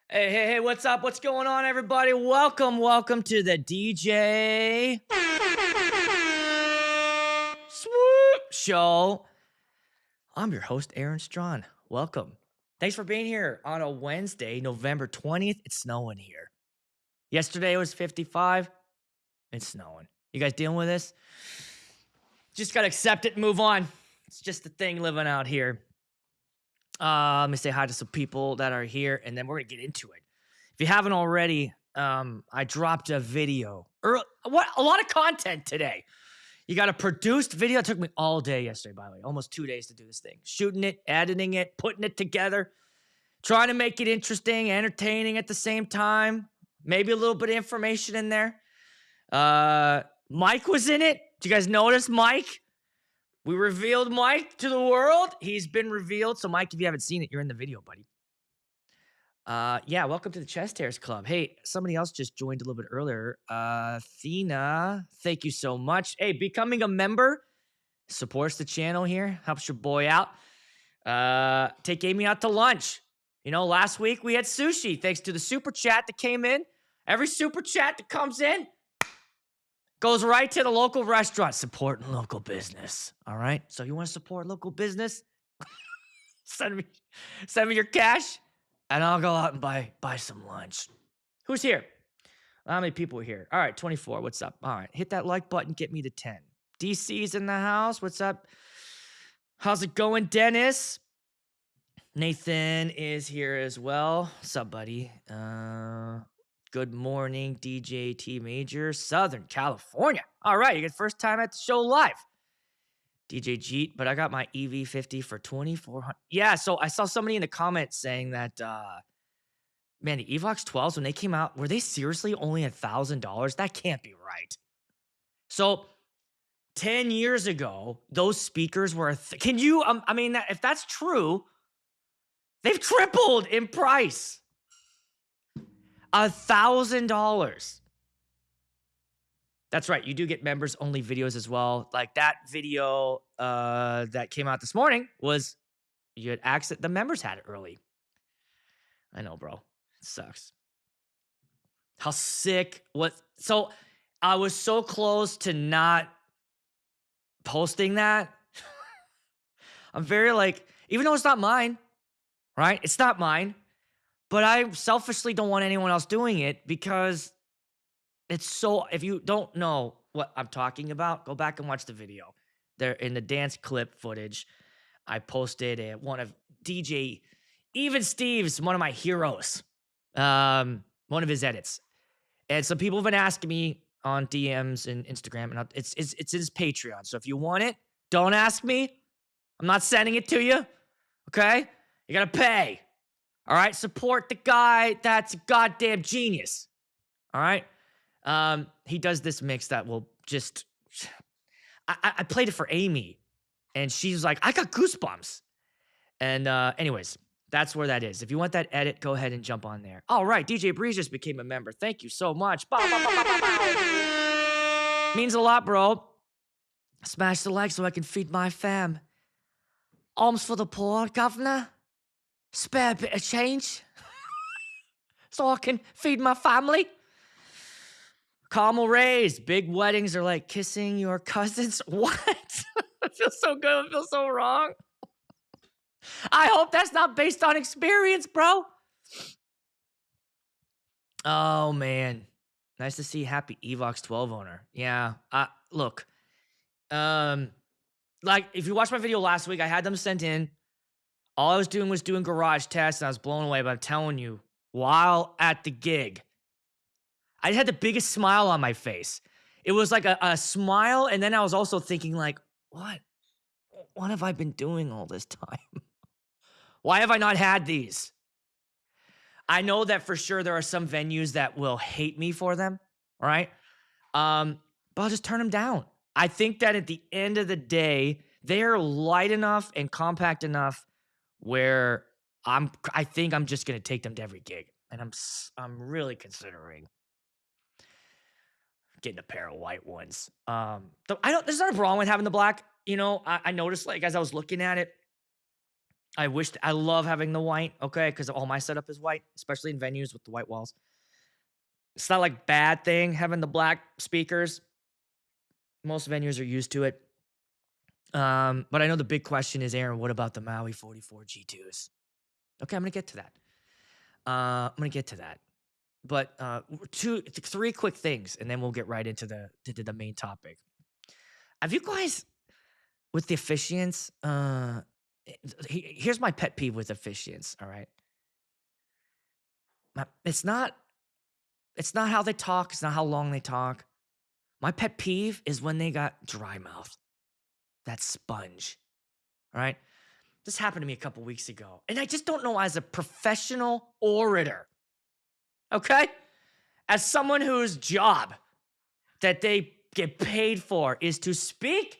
Hey, what's up? What's going on, everybody? Welcome to the DJ Swoop Show. I'm your host, Aaron Strawn. Welcome. Thanks for being here on a Wednesday, November 20th. It's snowing here. Yesterday it was 55. It's snowing. You guys dealing with this? Just gotta accept it and move on. It's just the thing living out here. Let me say hi to some people that are here, and then we're gonna get into it. If you haven't already, I dropped a video. A lot of content today. You got a produced video. It took me all day yesterday, by the way, almost 2 days to do this thing. Shooting it, editing it, putting it together, trying to make it interesting, entertaining at the same time. Maybe a little bit of information in there. Mike was in it. Did you guys notice Mike? We revealed Mike to the world. He's been revealed. So, Mike, if you haven't seen it, you're in the video, buddy. Yeah, welcome to the Chest Hairs Club. Hey, somebody else just joined a little bit earlier. Athena, thank you so much. Hey, becoming a member supports the channel here, helps your boy out. Take Amy out to lunch. You know, last week we had sushi thanks to the super chat that came in. Every super chat that comes in goes right to the local restaurant, supporting local business. All right. So you want to support local business? send me your cash, and I'll go out and buy some lunch. Who's here? How many people are here? All right, 24. What's up? All right, hit that like button. Get me to 10. DC's in the house. What's up? How's it going, Dennis? Nathan is here as well. What's up, buddy? Good morning, DJ T Major, Southern California. All right, you get first time at the show live. DJ Jeet, but I got my EV50 for 2,400. Yeah, so I saw somebody in the comments saying that, man, the Evox 12s, when they came out, were they seriously only $1,000? That can't be right. So 10 years ago, those speakers were, can you, I mean, if that's true, they've tripled in price. $1,000. That's right. You do get members only videos as well. Like that video that came out this morning was you had access. The members had it early. I know, bro. It sucks. How sick was so I was so close to not posting that. I'm very like, even though it's not mine, right? It's not mine. But I selfishly don't want anyone else doing it because it's so, if you don't know what I'm talking about, go back and watch the video. There in the dance clip footage, I posted one of DJ, even Steve's, one of my heroes, one of his edits. And some people have been asking me on DMs and Instagram, and it's his Patreon. So if you want it, don't ask me. I'm not sending it to you. Okay? You gotta pay. All right? Support the guy that's a goddamn genius. All right? He does this mix that will just, I played it for Amy, and she's like, I got goosebumps. And anyways, that's where that is. If you want that edit, go ahead and jump on there. All right, DJ Breeze just became a member. Thank you so much. Bow, bow, bow, bow, bow, bow. Means a lot, bro. Smash the like so I can feed my fam. Alms for the poor, governor. Spare a bit of change so I can feed my family. Carmel Rays, big weddings are like kissing your cousins. What? I feel so good. I feel so wrong. I hope that's not based on experience, bro. Oh, man. Nice to see happy Evox 12 owner. Yeah. Look, like if you watched my video last week, I had them sent in. All I was doing garage tests, and I was blown away. But I'm telling you, while at the gig, I had the biggest smile on my face. It was like a smile, and then I was also thinking like, what have I been doing all this time? Why have I not had these? I know that for sure there are some venues that will hate me for them, right? But I'll just turn them down. I think that at the end of the day, they're light enough and compact enough where I think I'm just gonna take them to every gig, and I'm really considering getting a pair of white ones. There's nothing wrong with having the black. You know, I noticed like as I was looking at it, I love having the white, okay, because all my setup is white, especially in venues with the white walls. It's not like bad thing having the black speakers. Most venues are used to it. But I know the big question is, Aaron, what about the Maui 44 G2s? Okay, I'm gonna get to that. But three quick things, and then we'll get right into the main topic. Have you guys with the officiants? Here's my pet peeve with officiants. All right, it's not how they talk. It's not how long they talk. My pet peeve is when they got dry mouth. That sponge. All right. This happened to me a couple weeks ago. And I just don't know, as a professional orator, okay? As someone whose job that they get paid for is to speak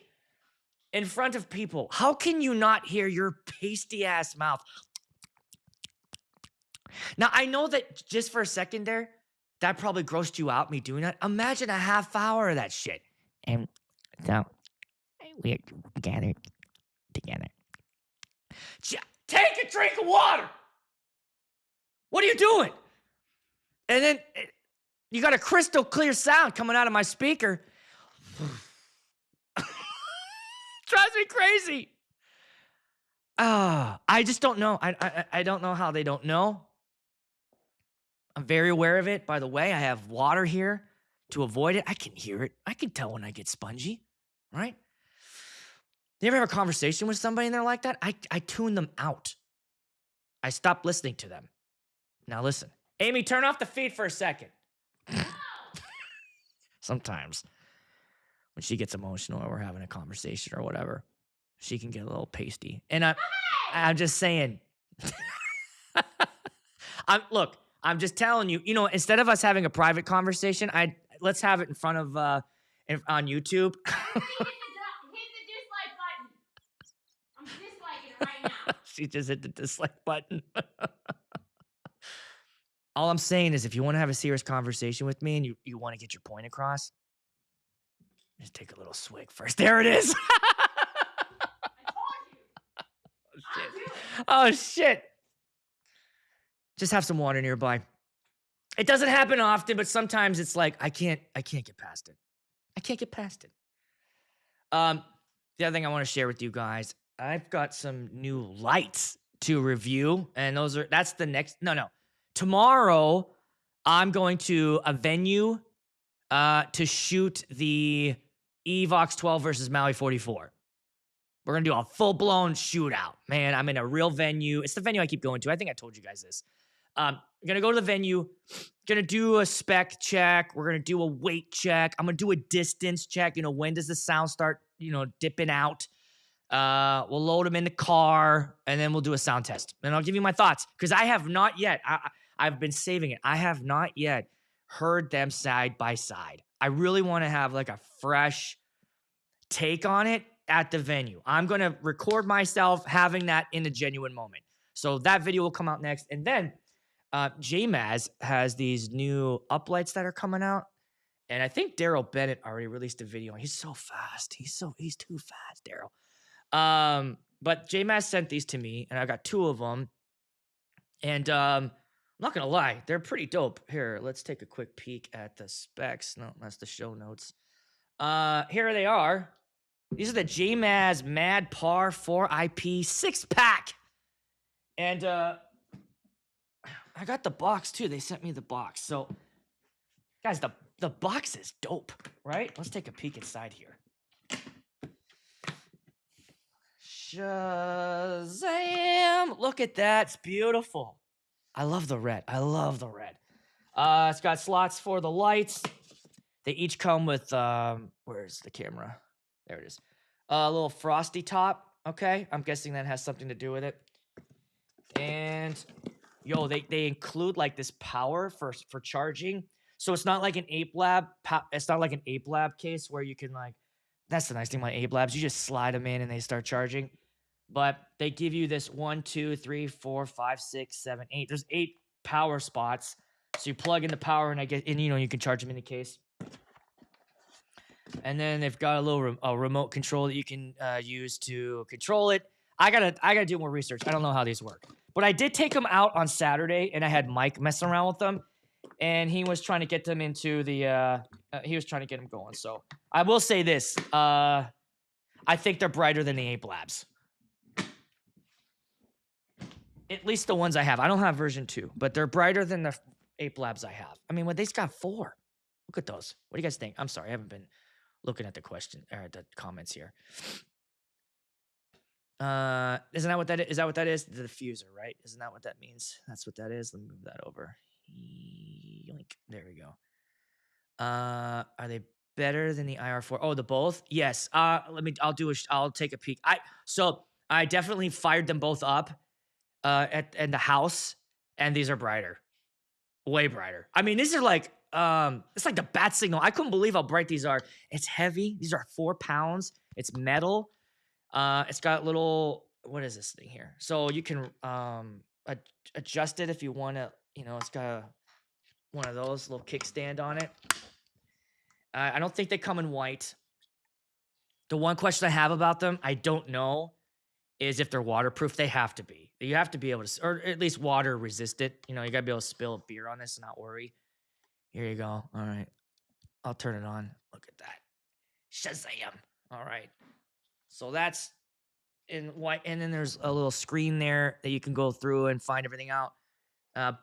in front of people, how can you not hear your pasty ass mouth? Now, I know that just for a second there, that probably grossed you out, me doing that. Imagine a half hour of that shit. And so we're gathered together. Take a drink of water. What are you doing? And then you got a crystal clear sound coming out of my speaker. Drives me crazy. I just don't know. I don't know how they don't know. I'm very aware of it. By the way, I have water here to avoid it. I can hear it. I can tell when I get spongy, right? You ever have a conversation with somebody and they're like that? I tune them out. I stop listening to them. Now listen. Amy, turn off the feed for a second. Sometimes when she gets emotional or we're having a conversation or whatever, she can get a little pasty. And I'm just saying. I'm just telling you, instead of us having a private conversation, let's have it in front of on YouTube. Hit the dislike button. I'm disliking it right now. She just hit the dislike button. All I'm saying is, if you want to have a serious conversation with me and you want to get your point across, just take a little swig first. There it is. I told you. Oh, shit. Just have some water nearby. It doesn't happen often, but sometimes it's like, I can't get past it. I can't get past it. The other thing I want to share with you guys, I've got some new lights to review, and that's the next. No. Tomorrow, I'm going to a venue to shoot the Evox 12 versus Maui 44. We're going to do a full-blown shootout. Man, I'm in a real venue. It's the venue I keep going to. I think I told you guys this. I'm going to go to the venue, going to do a spec check. We're going to do a weight check. I'm going to do a distance check. When does the sound start, dipping out? We'll load them in the car, and then we'll do a sound test. And I'll give you my thoughts, because I have not yet. I've been saving it. I have not yet heard them side by side. I really want to have like a fresh take on it at the venue. I'm going to record myself having that in a genuine moment. So that video will come out next. And then J-Maz has these new uplights that are coming out. And I think Daryl Bennett already released a video. He's so fast. He's too fast, Daryl. But J-Maz sent these to me, and I got two of them. And I'm not going to lie, they're pretty dope. Here, let's take a quick peek at the specs. No, that's the show notes. Here they are. These are the J-Maz Mad Par 4IP 6-pack. And I got the box, too. They sent me the box. So, guys, the box is dope, right? Let's take a peek inside here. Shazam! Look at that. It's beautiful. I love the red. It's got slots for the lights. They each come with, where's the camera? There it is. A little frosty top. Okay. I'm guessing that has something to do with it. And, they include like this power for charging. So it's not like an Ape Lab. It's not like an Ape Lab case where you can that's the nice thing about Ape Labs. You just slide them in and they start charging. But they give you this 1, 2, 3, 4, 5, 6, 7, 8. There's 8 power spots. So you plug in the power and you can charge them in the case. And then they've got a little remote control that you can use to control it. I gotta do more research. I don't know how these work. But I did take them out on Saturday, and I had Mike messing around with them, and he was trying to get them into the. He was trying to get them going. So I will say this: I think they're brighter than the Ape Labs. At least the ones I have. I don't have version 2, but they're brighter than the Ape Labs I have. I mean, when they've got 4. Look at those. What do you guys think? I'm sorry, I haven't been looking at the question or the comments here. Isn't that what that is? Is that what that is? The diffuser, right? Isn't that what that means? That's what that is. Let me move that over. Yoink. There we go. Are they better than the IR4? Oh, the both? Yes. I'll take a peek. So I definitely fired them both up in the house, and these are brighter. Way brighter. I mean, these are like it's like the bat signal. I couldn't believe how bright these are. It's heavy. These are 4 pounds. It's metal. It's got little, what is this thing here? So you can adjust it if you want to, it's got one of those little kickstand on it. I don't think they come in white. The one question I have about them, I don't know, is if they're waterproof. They have to be. You have to be able to, or at least water resistant. You got to be able to spill a beer on this and not worry. Here you go. All right. I'll turn it on. Look at that. Shazam. All right. So that's in white. And then there's a little screen there that you can go through and find everything out.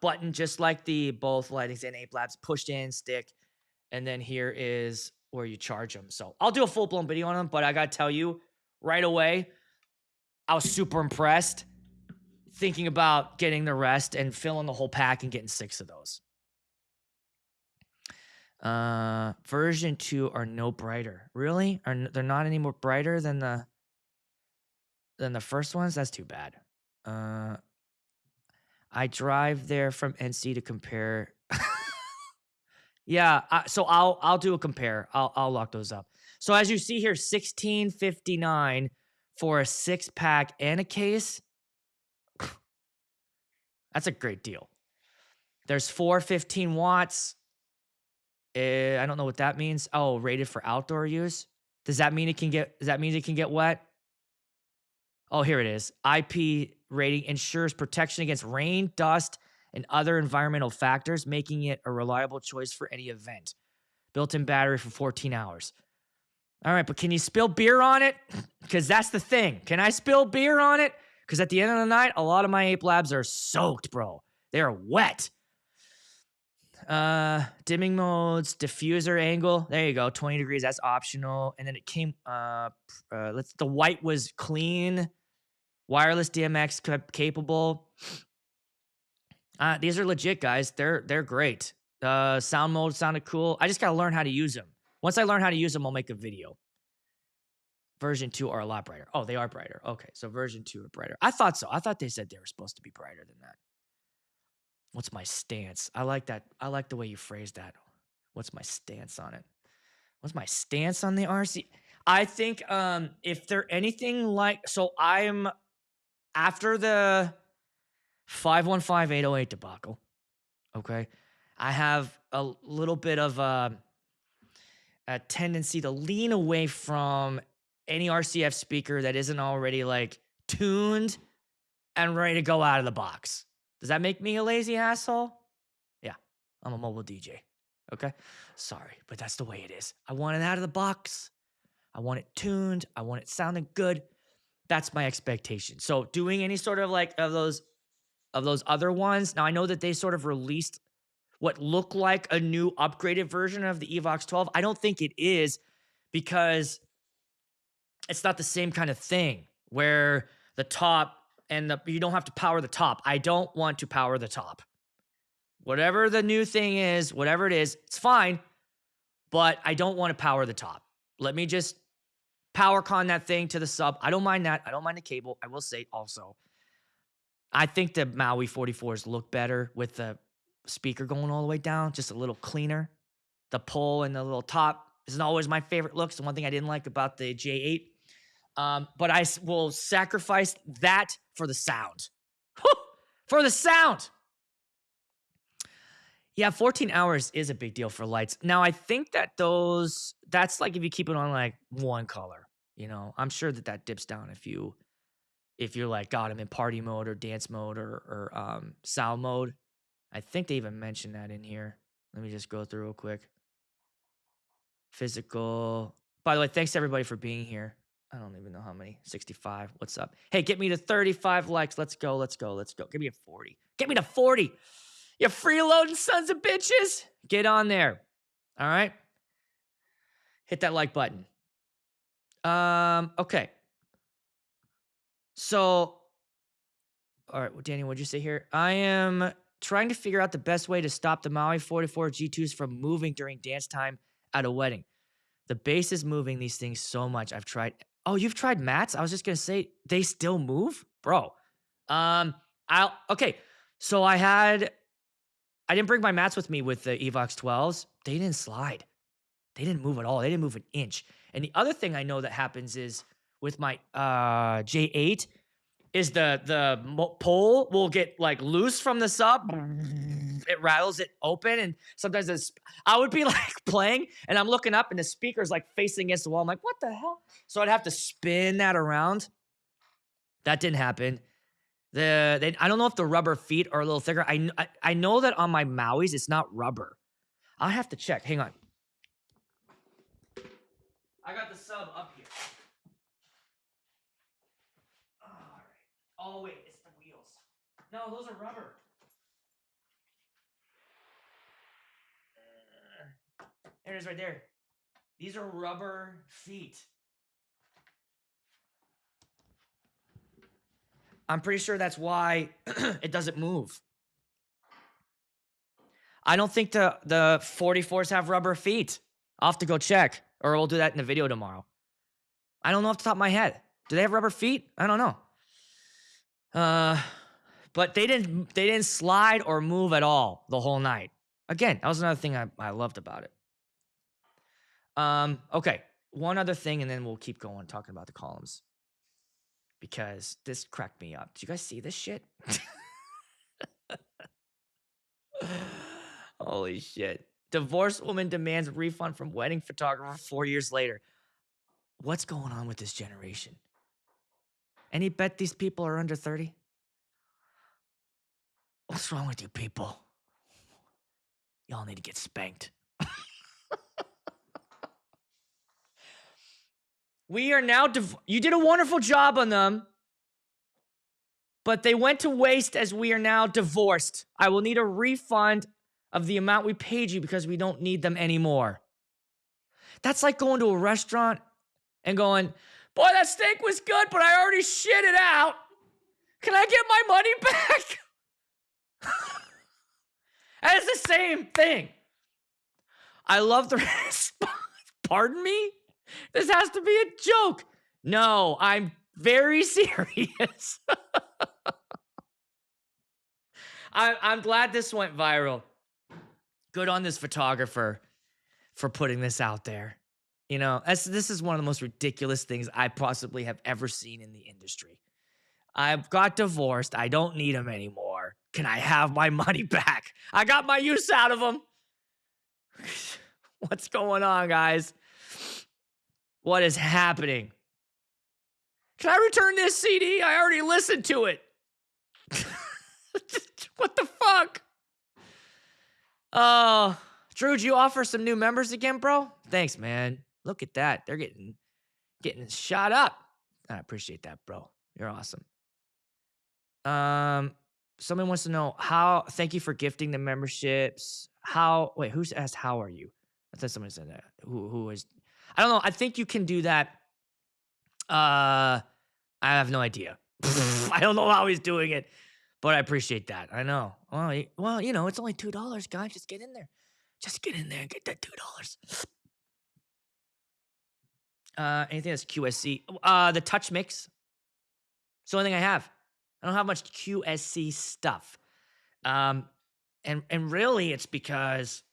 Button, just like the both Lightings and Ape Labs, pushed in, stick. And then here is where you charge them. So I'll do a full-blown video on them, but I got to tell you right away, I was super impressed thinking about getting the rest and filling the whole pack and getting 6 of those. Version 2 are no brighter. Really? They're not any more brighter than the first ones? That's too bad. I drive there from NC to compare. Yeah, so I'll do a compare. I'll lock those up. So as you see here, $16.59 for a 6-pack and a case. That's a great deal. There's 4 15 watts. I don't know what that means. Oh, rated for outdoor use. Does that mean it can get wet? Oh, here it is. IP rating ensures protection against rain, dust, and other environmental factors, making it a reliable choice for any event. Built-in battery for 14 hours. All right, but can you spill beer on it? Because that's the thing. Can I spill beer on it? Because at the end of the night, a lot of my Ape Labs are soaked, bro. They are wet. Dimming modes, diffuser angle. There you go. 20 degrees. That's optional. And then it came, the white was clean. Wireless DMX capable. These are legit, guys. They're great. Sound mode sounded cool. I just got to learn how to use them. Once I learn how to use them, I'll make a video. Version 2 are a lot brighter. Oh, they are brighter. Okay, so version 2 are brighter. I thought so. I thought they said they were supposed to be brighter than that. What's my stance? I like that. I like the way you phrased that. What's my stance on it? What's my stance on the RC? I think if they're anything like, so I'm after the 515-808 debacle, okay, I have a little bit of a tendency to lean away from any RCF speaker that isn't already like tuned and ready to go out of the box. Does that make me a lazy asshole? Yeah, I'm a mobile DJ. Okay, sorry, but that's the way it is. I want it out of the box. I want it tuned. I want it sounding good. That's my expectation. So doing any sort of like of those other ones. Now I know that they sort of released what looked like a new upgraded version of the Evox 12. I don't think it is, because it's not the same kind of thing where the top and you don't have to power the top. I don't want to power the top. Whatever the new thing is, whatever it is, it's fine, but I don't want to power the top. Let me just power con that thing to the sub. I don't mind that. I don't mind the cable. I will say also, I think the Maui 44s look better with the speaker going all the way down, just a little cleaner. The pull and the little top isn't always my favorite look. It's the one thing I didn't like about the J8. But I will sacrifice that for the sound. For the sound. Yeah, 14 hours is a big deal for lights. Now, I think that that's like if you keep it on like one color, I'm sure that dips down if you if you're like, God, I'm in party mode or dance mode or sound mode. I think they even mentioned that in here. Let me just go through real quick. Physical. By the way, thanks to everybody for being here. I don't even know how many. 65. What's up? Hey, get me to 35 likes. Let's go. Let's go. Let's go. Give me a 40. Get me to 40. You freeloading sons of bitches. Get on there. All right. Hit that like button. Okay. So, all right, well, Danny, what'd you say here? I am trying to figure out the best way to stop the Maui 44 G2s from moving during dance time at a wedding. The bass is moving these things so much. I've tried. Oh, you've tried mats? I was just gonna say they still move, bro. Okay. So I didn't bring my mats with me with the Evox 12s. They didn't slide. They didn't move at all. They didn't move an inch. And the other thing I know that happens is with my J8 is the pole will get like loose from the sub. It rattles it open, and sometimes I would be like playing, and I'm looking up, and the speaker's like facing against the wall. I'm like, what the hell? So I'd have to spin that around. That didn't happen. I don't know if the rubber feet are a little thicker. I know that on my Mauis it's not rubber. I'll have to check. Hang on. I got the sub up here. All right. Oh wait, it's the wheels. No, those are rubber. There it is right there. These are rubber feet. I'm pretty sure that's why it doesn't move. I don't think the 44s have rubber feet. I'll have to go check, or we'll do that in the video tomorrow. I don't know off the top of my head. Do they have rubber feet? I don't know. But they didn't slide or move at all the whole night. Again, that was another thing I loved about it. Okay, one other thing, and then we'll keep going talking about the columns because this cracked me up. Did you guys see this shit? Holy shit! Divorced woman demands refund from wedding photographer 4 years later. What's going on with this generation? Any bet these people are under 30? What's wrong with you people? Y'all need to get spanked. We are now, you did a wonderful job on them, but they went to waste as we are now divorced. I will need a refund of the amount we paid you because we don't need them anymore. That's like going to a restaurant and going, boy, that steak was good, but I already shit it out. Can I get my money back? That is the same thing. I love the response. Pardon me? This has to be a joke. No, I'm very serious. I'm glad this went viral. Good on this photographer for putting this out there. You know, this is one of the most ridiculous things I possibly have ever seen in the industry. I've got divorced. I don't need them anymore. Can I have my money back? I got my use out of them. What's going on, guys? What is happening? Can I return this CD? I already listened to it. What the fuck? Drew, did you offer some new members again, bro? Thanks, man. Look at that. They're getting shot up. I appreciate that, bro. You're awesome. Someone wants to know how. Thank you for gifting the memberships. Wait, who's asked? How are you? I thought someone said that. Who is? I don't know. I think you can do that. I have no idea. I don't know how he's doing it, but I appreciate that. I know. Well, you know, it's only $2, guys. Just get in there. Just get in there and get that $2. Anything that's QSC? The Touch Mix. It's the only thing I have. I don't have much QSC stuff. And really it's because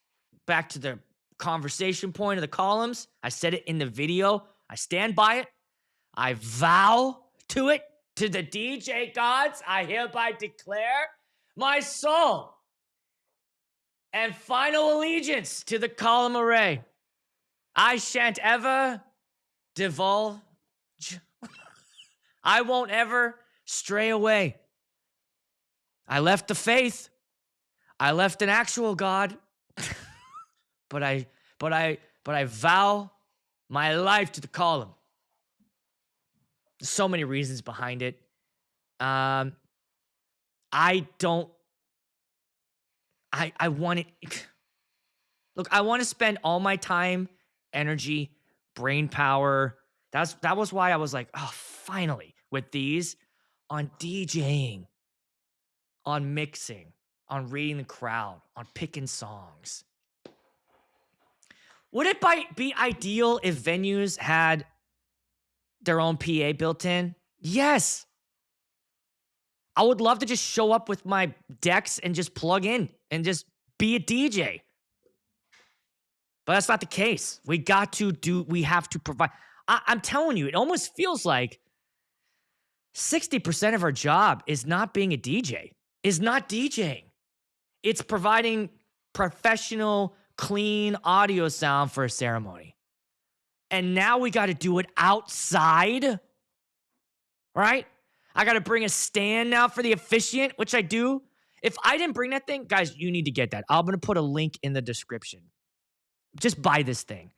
back to the conversation point of the columns, I said it in the video. I stand by it. I vow to it. To the DJ gods, I hereby declare my soul and final allegiance to the column array. I shan't ever divulge. I won't ever stray away. I left the faith. I left an actual God. but I vow my life to the calling. There's so many reasons behind it. I don't. I want it. Look, I want to spend all my time, energy, brain power. That was why I was like, oh, finally, with these on DJing, on mixing, on reading the crowd, on picking songs. Would it be ideal if venues had their own PA built in? Yes. I would love to just show up with my decks and just plug in and just be a DJ. But that's not the case. We have to provide. I'm telling you, it almost feels like 60% of our job is not being a DJ, is not DJing. It's providing professional, clean audio sound for a ceremony. And now we got to do it outside, right? I got to bring a stand now for the officiant, which I do. If I didn't bring that thing, guys, you need to get that. I'm going to put a link in the description. Just buy this thing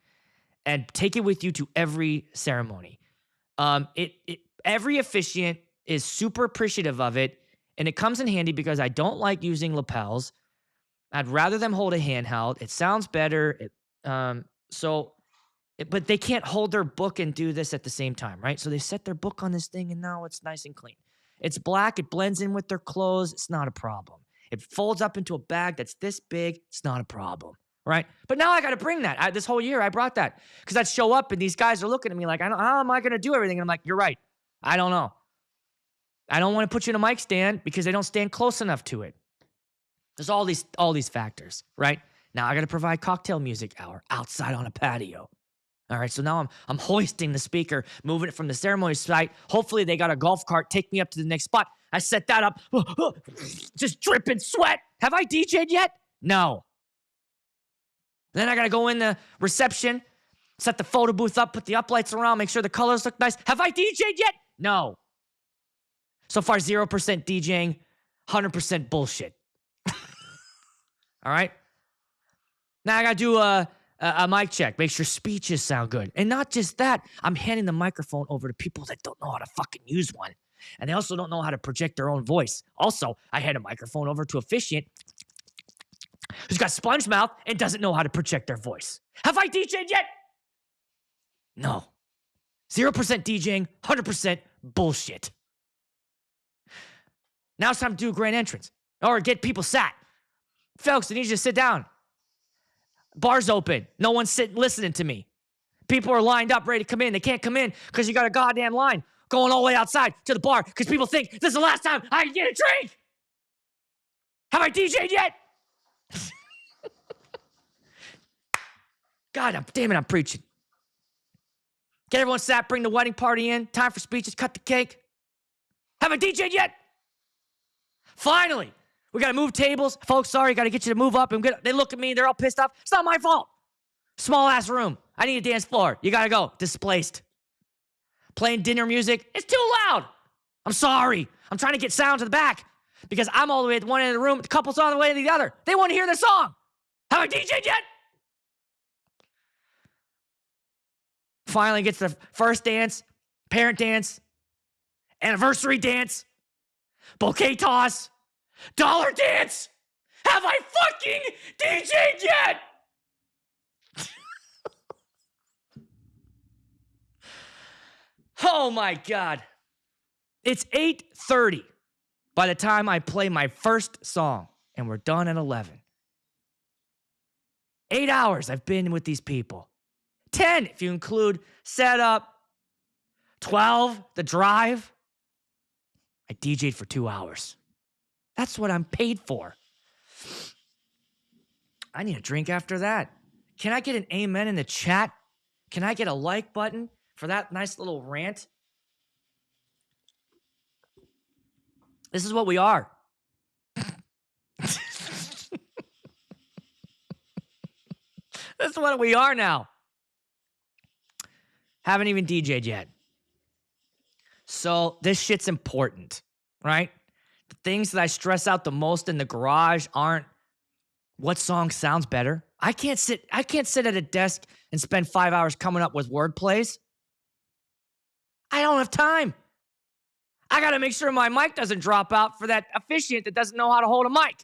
and take it with you to every ceremony. Every officiant is super appreciative of it, and it comes in handy because I don't like using lapels. I'd rather them hold a handheld. It sounds better. But they can't hold their book and do this at the same time, right? So they set their book on this thing, and now it's nice and clean. It's black. It blends in with their clothes. It's not a problem. It folds up into a bag that's this big. It's not a problem, right? But now I got to bring that. This whole year, I brought that because I'd show up, and these guys are looking at me like, how am I going to do everything? And I'm like, you're right. I don't know. I don't want to put you in a mic stand because they don't stand close enough to it. There's all these factors, right? Now I got to provide cocktail music hour outside on a patio. All right, so now I'm hoisting the speaker, moving it from the ceremony site. Hopefully they got a golf cart, take me up to the next spot. I set that up, just dripping sweat. Have I DJ'd yet? No. Then I got to go in the reception, set the photo booth up, put the uplights around, make sure the colors look nice. Have I DJ'd yet? No. So far, 0% DJing, 100% bullshit. All right? Now I got to do a mic check. Make sure speeches sound good. And not just that, I'm handing the microphone over to people that don't know how to fucking use one. And they also don't know how to project their own voice. Also, I hand a microphone over to a officiant who's got sponge mouth and doesn't know how to project their voice. Have I DJ'd yet? No. 0% DJing, 100% bullshit. Now it's time to do a grand entrance or get people sat. Folks, I need you to sit down. Bar's open. No one's sitting listening to me. People are lined up ready to come in. They can't come in because you got a goddamn line going all the way outside to the bar because people think this is the last time I can get a drink. Have I DJ'd yet? God damn it, I'm preaching. Get everyone sat, bring the wedding party in. Time for speeches, cut the cake. Have I DJ'd yet? Finally, we got to move tables. Folks, sorry, got to get you to move up. They look at me, they're all pissed off. It's not my fault. Small ass room. I need a dance floor. You got to go. Displaced. Playing dinner music. It's too loud. I'm sorry. I'm trying to get sound to the back because I'm all the way at one end of the room. The couple's on the way to the other. They want to hear the song. Have I DJ'd yet? Finally gets the first dance, parent dance, anniversary dance, bouquet toss, dollar dance. Have I fucking DJ'd yet? Oh my God. It's 8:30 by the time I play my first song, and we're done at 11. 8 hours I've been with these people. 10 if you include setup. 12, the drive. I DJ'd for 2 hours. That's what I'm paid for. I need a drink after that. Can I get an amen in the chat? Can I get a like button for that nice little rant? This is what we are. That's what we are now. Haven't even DJ'd yet. So this shit's important, right? The things that I stress out the most in the garage aren't what song sounds better. I can't sit at a desk and spend 5 hours coming up with word plays. I don't have time. I got to make sure my mic doesn't drop out for that officiant that doesn't know how to hold a mic.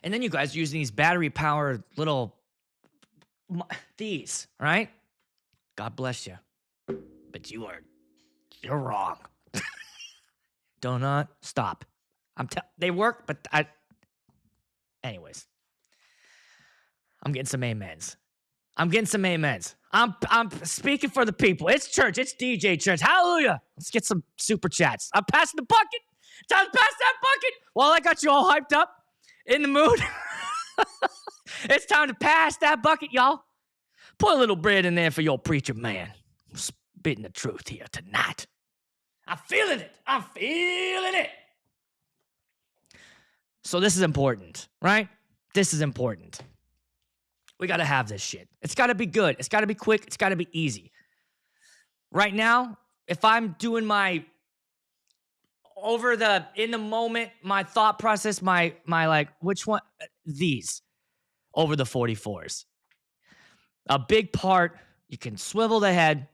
And then you guys are using these battery powered little these, right? God bless you. But you're wrong. Do not stop. They work, but anyways, I'm getting some amens. I'm speaking for the people. It's church. It's DJ church. Hallelujah. Let's get some super chats. I'm passing the bucket. Time to pass that bucket. Well, I got you all hyped up in the mood. It's time to pass that bucket, y'all. Put a little bread in there for your preacher man. I'm spitting the truth here tonight. I'm feeling it. So this is important, right? This is important. We got to have this shit. It's got to be good. It's got to be quick. It's got to be easy. Right now, if I'm doing my in the moment, my thought process, my like, which one? These over the 44s. A big part, you can swivel the head.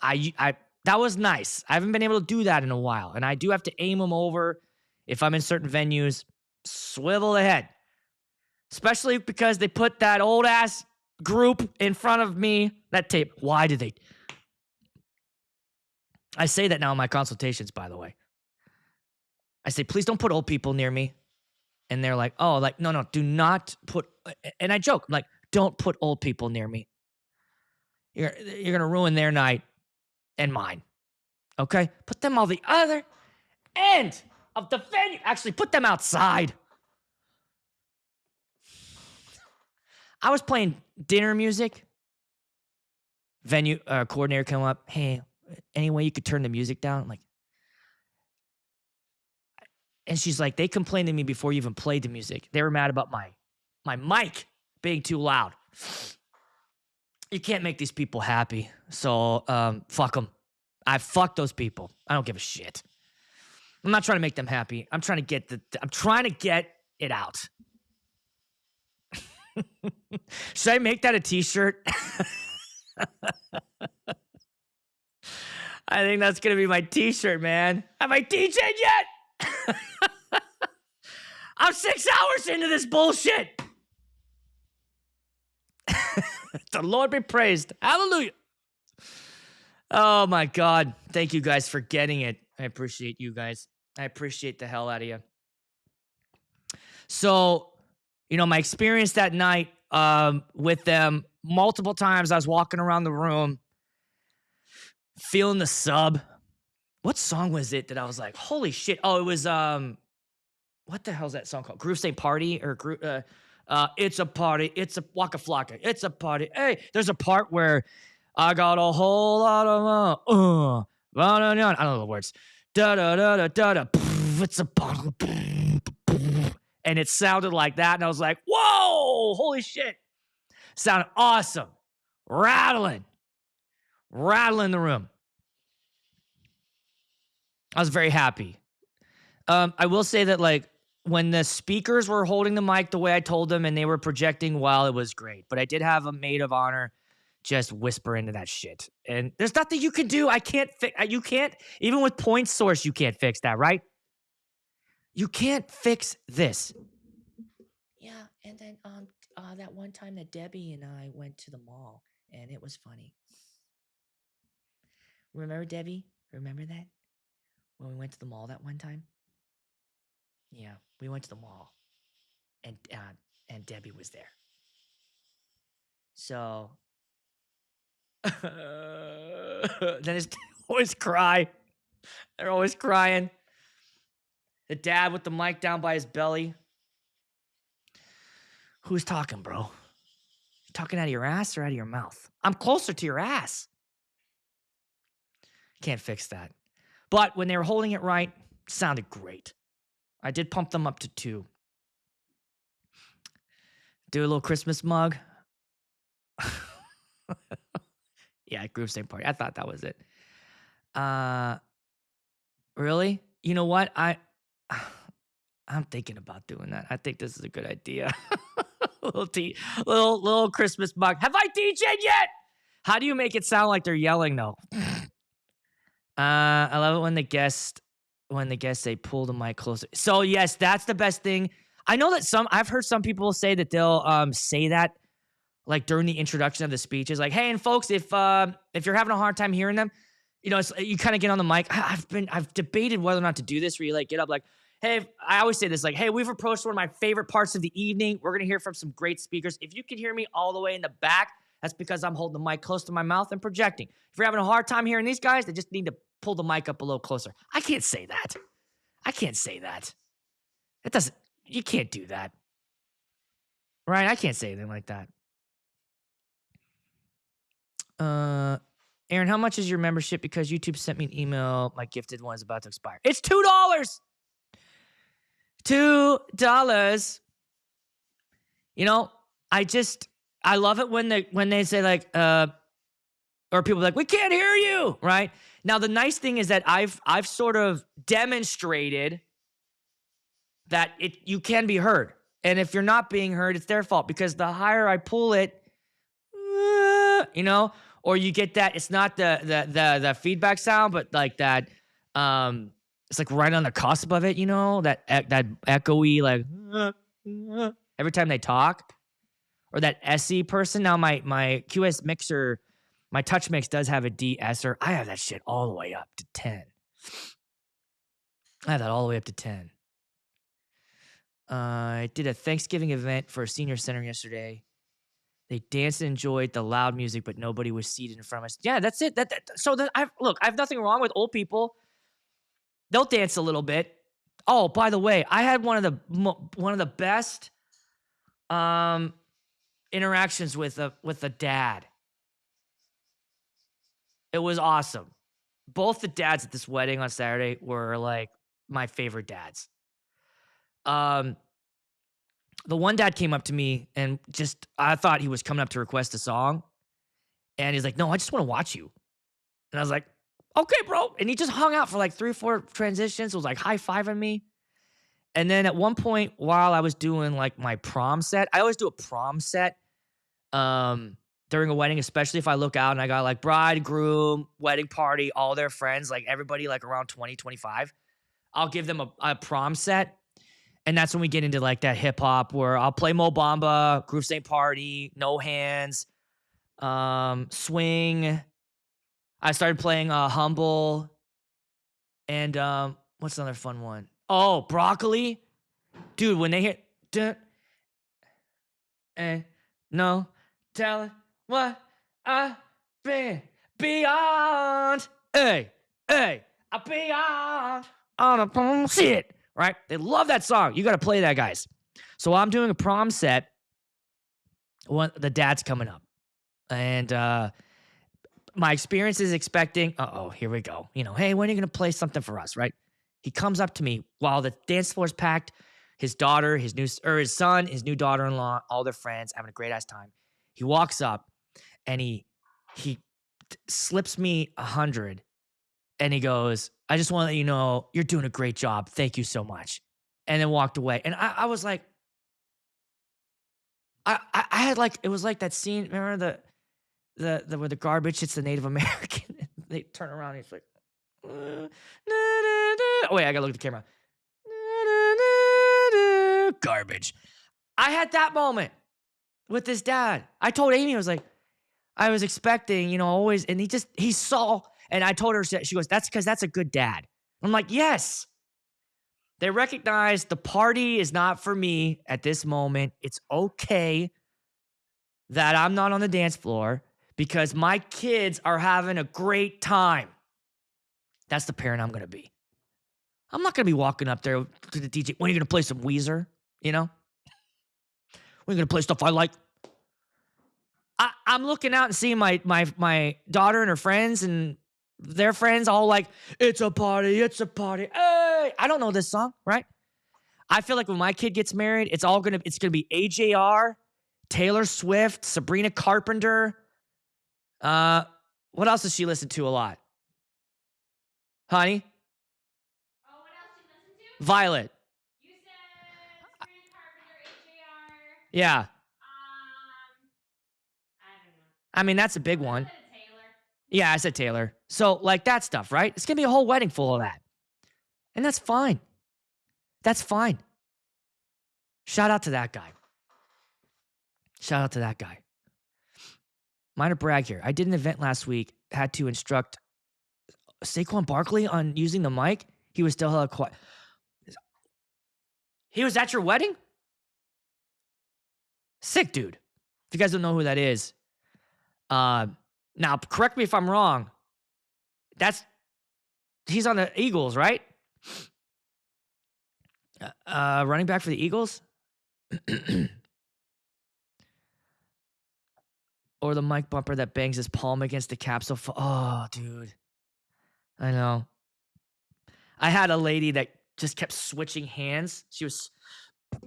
That was nice. I haven't been able to do that in a while. And I do have to aim them over if I'm in certain venues. Swivel the head. Especially because they put that old ass group in front of me. That tape. Why did they? I say that now in my consultations, by the way. I say, please don't put old people near me. And they're like, oh, like, no, do not put. And I joke, I'm like, don't put old people near me. You're going to ruin their night and mine. Okay? Put them on the other end of the venue. Actually, put them outside. I was playing dinner music. Venue coordinator come up. Hey, any way you could turn the music down? I'm like, and she's like, they complained to me before you even played the music. They were mad about my mic being too loud. You can't make these people happy. So fuck them. I fuck those people. I don't give a shit. I'm not trying to make them happy. I'm trying to get it out. Should I make that a t-shirt? I think that's going to be my t-shirt, man. Have I DJed yet? I'm 6 hours into this bullshit. The Lord be praised. Hallelujah. Oh my God. Thank you guys for getting it. I appreciate you guys. I appreciate the hell out of you. So, my experience that night with them, multiple times I was walking around the room, feeling the sub. What song was it that I was like, holy shit? Oh, it was, what the hell's that song called? Groove State Party or It's a Party. It's a Waka Flocka. It's a party. Hey, there's a part where I got a whole lot of, I don't know the words. Da da da da da da. It's a party. And it sounded like that. And I was like, whoa, holy shit. Sounded awesome. Rattling the room. I was very happy. I will say that, like, when the speakers were holding the mic the way I told them and they were projecting well, it was great. But I did have a maid of honor just whisper into that shit. And there's nothing you can do. You can't, even with point source, you can't fix that, right? You can't fix this. Yeah, and then that one time that Debbie and I went to the mall, and it was funny. Remember, Debbie? Remember that? When we went to the mall that one time? Yeah, we went to the mall, and Debbie was there. So then it's always cry. They're always crying. The dad with the mic down by his belly. Who's talking, bro? You talking out of your ass or out of your mouth? I'm closer to your ass. Can't fix that. But when they were holding it right, it sounded great. I did pump them up to 2. Do a little Christmas mug. Yeah, group same party. I thought that was it. Uh, really? You know what? I'm thinking about doing that. I think this is a good idea. little little Christmas mug. Have I DJed yet? How do you make it sound like they're yelling though? I love it when the guests say pull the mic closer. So yes, that's the best thing. I know that I've heard some people say that they'll say that like during the introduction of the speeches, like, hey, and folks, if you're having a hard time hearing them, you kind of get on the mic. I've debated whether or not to do this where you like get up like, hey, I always say this, like, hey, we've approached one of my favorite parts of the evening. We're gonna hear from some great speakers. If you can hear me all the way in the back, that's because I'm holding the mic close to my mouth and projecting. If you're having a hard time hearing these guys, they just need to pull the mic up a little closer. I can't say that. I can't say that. It doesn't, you can't do that. Right? I can't say anything like that. Aaron, how much is your membership? Because YouTube sent me an email. My gifted one is about to expire. It's $2. $2. I love it when they say like, or people are like, we can't hear you. Right now, the nice thing is that I've sort of demonstrated that you can be heard, and if you're not being heard, it's their fault because the higher I pull it, or you get that it's not the feedback sound, but like that, it's like right on the cusp of it, that echoey like every time they talk, or that SE person. Now my QS mixer, my touch mix does have a de-esser. I have that shit all the way up to 10. I have that all the way up to 10. I did a Thanksgiving event for a senior center yesterday. They danced and enjoyed the loud music, but nobody was seated in front of us. Yeah, that's it. I have nothing wrong with old people. They'll dance a little bit. Oh, by the way, I had one of the best interactions with a dad. It was awesome. Both the dads at this wedding on Saturday were like my favorite dads. The one dad came up to me and I thought he was coming up to request a song. And he's like, no, I just want to watch you. And I was like, okay, bro. And he just hung out for like 3 or 4 transitions. It was like high-fiving me. And then at one point while I was doing like my prom set, I always do a prom set during a wedding, especially if I look out and I got like bride, groom, wedding party, all their friends, like everybody like around 20, 25. I'll give them a prom set. And that's when we get into like that hip hop where I'll play Mo Bamba, Groove Saint Party, No Hands, Swing. I started playing Humble. And what's another fun one? Oh, Broccoli. Dude, when they hit and no telling what I've been beyond. Hey, I'm beyond on a shit. Right? They love that song. You got to play that, guys. So I'm doing a prom set. The dad's coming up. And my experience is expecting, here we go. Hey, when are you going to play something for us, right? He comes up to me while the dance floor is packed. His daughter, his son, his new daughter-in-law, all their friends having a great ass time. He walks up and he slips me 100 and he goes, I just want to let you know you're doing a great job. Thank you so much. And then walked away. And I was like, I had like, it was like that scene. Remember where the garbage hits the Native American? They turn around and he's like, oh wait, I gotta look at the camera. Garbage. I had that moment with this dad. I told Amy, I was like, I was expecting, always, and he saw, and I told her, she goes, that's because that's a good dad. I'm like, yes. They recognize the party is not for me at this moment. It's okay that I'm not on the dance floor because my kids are having a great time. That's the parent I'm going to be. I'm not going to be walking up there to the DJ. When are you going to play some Weezer? When are you going to play stuff I like? I'm looking out and seeing my daughter and her friends and their friends all like, it's a party, it's a party. Hey, I don't know this song, right? I feel like when my kid gets married, it's gonna be AJR, Taylor Swift, Sabrina Carpenter, What else does she listen to a lot? Honey? Oh, what else you listen to? Violet. You said Sabrina Carpenter, HAR. Yeah. I don't know. I mean, that's a big A little one. bit of Taylor. Yeah, I said Taylor. So, like that stuff, right? It's going to be a whole wedding full of that. And that's fine. That's fine. Shout out to that guy. Shout out to that guy. Minor brag here. I did an event last week, had to instruct Saquon Barkley on using the mic. He was still hella quiet. He was at your wedding? Sick dude. If you guys don't know who that is, now correct me if I'm wrong. He's on the Eagles, right? Running back for the Eagles? Or the mic bumper that bangs his palm against the capsule. Oh, dude. I know. I had a lady that just kept switching hands. She was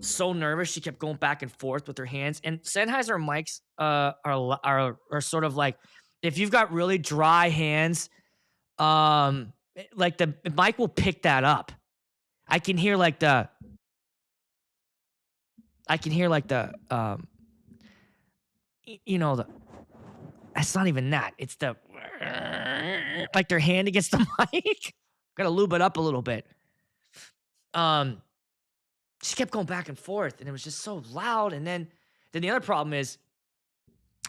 so nervous. She kept going back and forth with her hands. And Sennheiser mics are sort of like, if you've got really dry hands, like the mic will pick that up. I can hear like the it's not even that. It's the like their hand against the mic. Gotta lube it up a little bit. She kept going back and forth, and it was just so loud. And then the other problem is,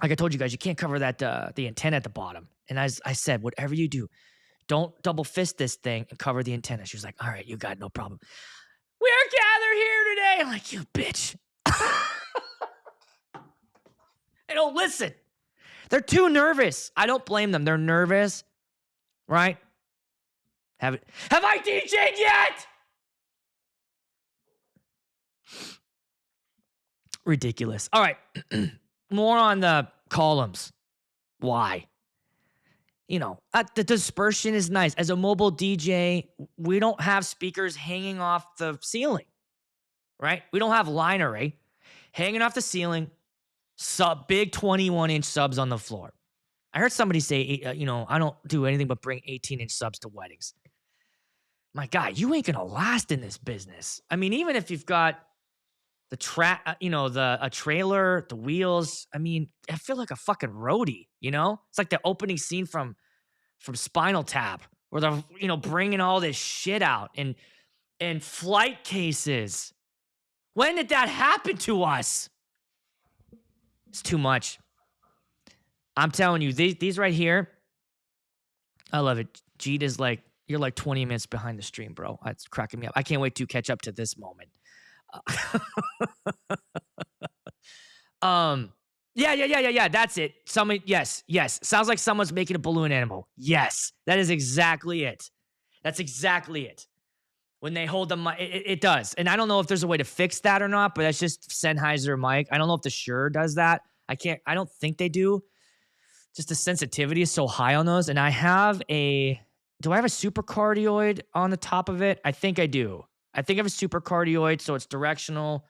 like I told you guys, you can't cover that the antenna at the bottom. And as I said, whatever you do, don't double fist this thing and cover the antenna. She was like, all right, you got it, no problem. We're gathered here today. I'm like, you bitch. They don't listen. They're too nervous. I don't blame them. They're nervous, right? Have I DJed yet? Ridiculous. All right. More on the columns. Why? The dispersion is nice. As a mobile DJ, we don't have speakers hanging off the ceiling, right? We don't have line array hanging off the ceiling, big 21-inch subs on the floor. I heard somebody say, I don't do anything but bring 18-inch subs to weddings. My guy, you ain't gonna last in this business. I mean, even if you've got the a trailer, the wheels. I mean, I feel like a fucking roadie. It's like the opening scene from Spinal Tap, where they're bringing all this shit out and flight cases. When did that happen to us? It's too much. I'm telling you, these right here, I love it. Jeet is like, you're like 20 minutes behind the stream, bro. It's cracking me up. I can't wait to catch up to this moment. Yeah. That's it. Yes. Sounds like someone's making a balloon animal. Yes, that is exactly it. That's exactly it. When they hold the mic, it does. And I don't know if there's a way to fix that or not, but that's just Sennheiser mic. I don't know if the Shure does that. I don't think they do. Just the sensitivity is so high on those. And do I have a super cardioid on the top of it? I think I do. I think I have a super cardioid, so it's directional.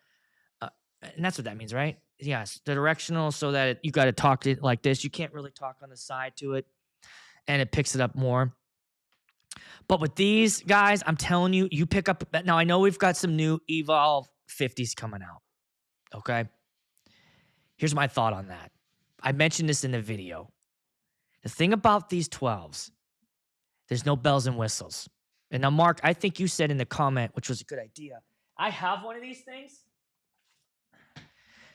And that's what that means, right? Yes, the directional, so that you got to talk to it like this. You can't really talk on the side to it, and it picks it up more. But with these guys, I'm telling you, you pick up. Now, I know we've got some new Evolve 50s coming out, okay? Here's my thought on that. I mentioned this in the video. The thing about these 12s, there's no bells and whistles. And now, Mark, I think you said in the comment, which was a good idea, I have one of these things.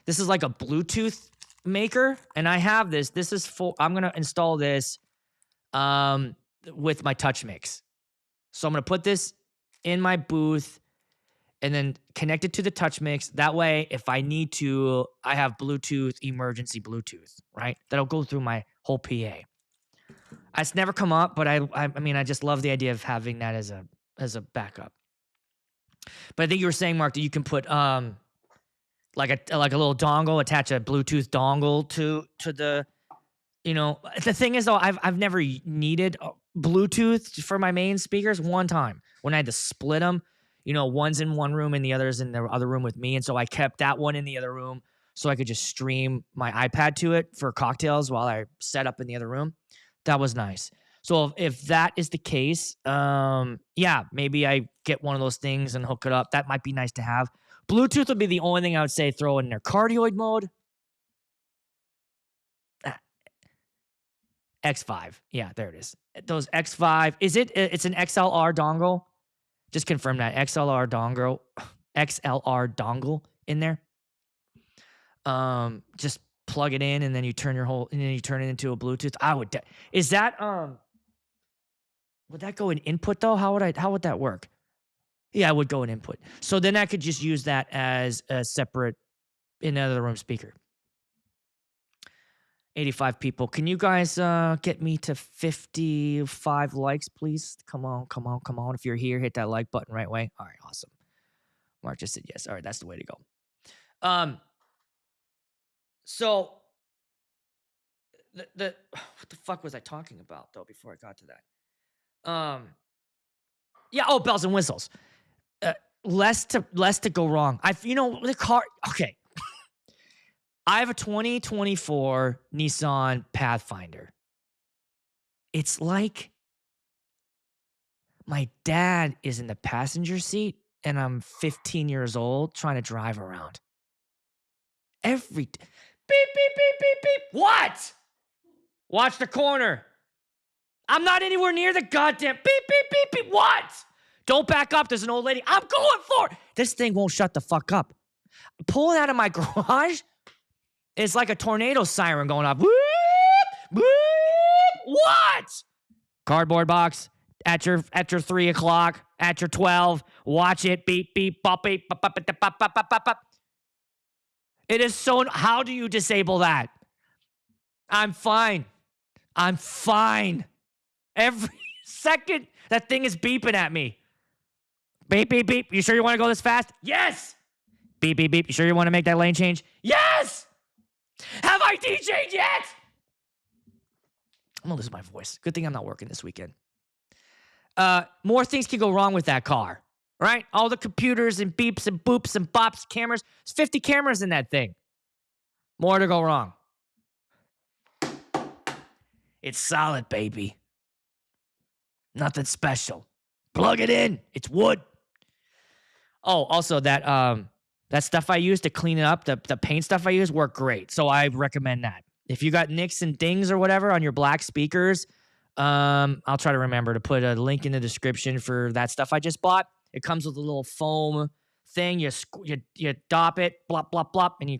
This is like a Bluetooth maker, and I have this. This is full. I'm going to install this with my Touch Mix. So I'm going to put this in my booth and then connect it to the Touch Mix. That way, if I need to, I have Bluetooth, emergency Bluetooth, right? That'll go through my whole PA. It's never come up, but I mean, I just love the idea of having that as a backup. But I think you were saying, Mark, that you can put like a little dongle, attach a Bluetooth dongle to the, the thing is though, I've never needed Bluetooth for my main speakers. One time when I had to split them, one's in one room and the other's in the other room with me. And so I kept that one in the other room so I could just stream my iPad to it for cocktails while I set up in the other room. That was nice. So if that is the case, yeah, maybe I get one of those things and hook it up. That might be nice to have. Bluetooth would be the only thing I would say throw in their cardioid mode. Ah, X5. Yeah, there it is. Those X5. Is it? It's an XLR dongle. Just confirm that XLR dongle, XLR dongle in there. Just plug it in and then you turn and then you turn it into a Bluetooth. Is that would that go in input though? How would that work? Yeah, I would go in input. So then I could just use that as a separate in another room speaker. 85 people. Can you guys get me to 55 likes, please? Come on, come on, come on. If you're here, hit that like button right away. All right, awesome. Mark just said yes. All right, that's the way to go. So the what the fuck was I talking about though before I got to that? Yeah, oh, bells and whistles. Less to go wrong. The car. Okay, I have a 2024 Nissan Pathfinder. It's like my dad is in the passenger seat and I'm 15 years old trying to drive around. Beep, beep, beep, beep, beep. What? Watch the corner. I'm not anywhere near the goddamn beep, beep, beep, beep. What? Don't back up. There's an old lady. I'm going for it. This thing won't shut the fuck up. Pulling out of my garage, it's like a tornado siren going off. Whoop, whoop. What? Cardboard box at your 3 o'clock, at your 12. Watch it. Beep, beep, bop, beep, bop, bop, bop, bop, bop, bop, bop. It is so. How do you disable that? I'm fine. I'm fine. Every second, that thing is beeping at me. Beep, beep, beep. You sure you want to go this fast? Yes. Beep, beep, beep. You sure you want to make that lane change? Yes. Have I DJed yet? I'm gonna lose my voice. Good thing I'm not working this weekend. More things can go wrong with that car, right? All the computers and beeps and boops and bops, cameras. There's 50 cameras in that thing. More to go wrong. It's solid, baby. Nothing special. Plug it in. It's wood. Oh, also that stuff I use to clean it up, the paint stuff I use work great. So I recommend that. If you got nicks and dings or whatever on your black speakers, I'll try to remember to put a link in the description for that stuff I just bought. It comes with a little foam thing. You dop it, blop, blop, blop, and you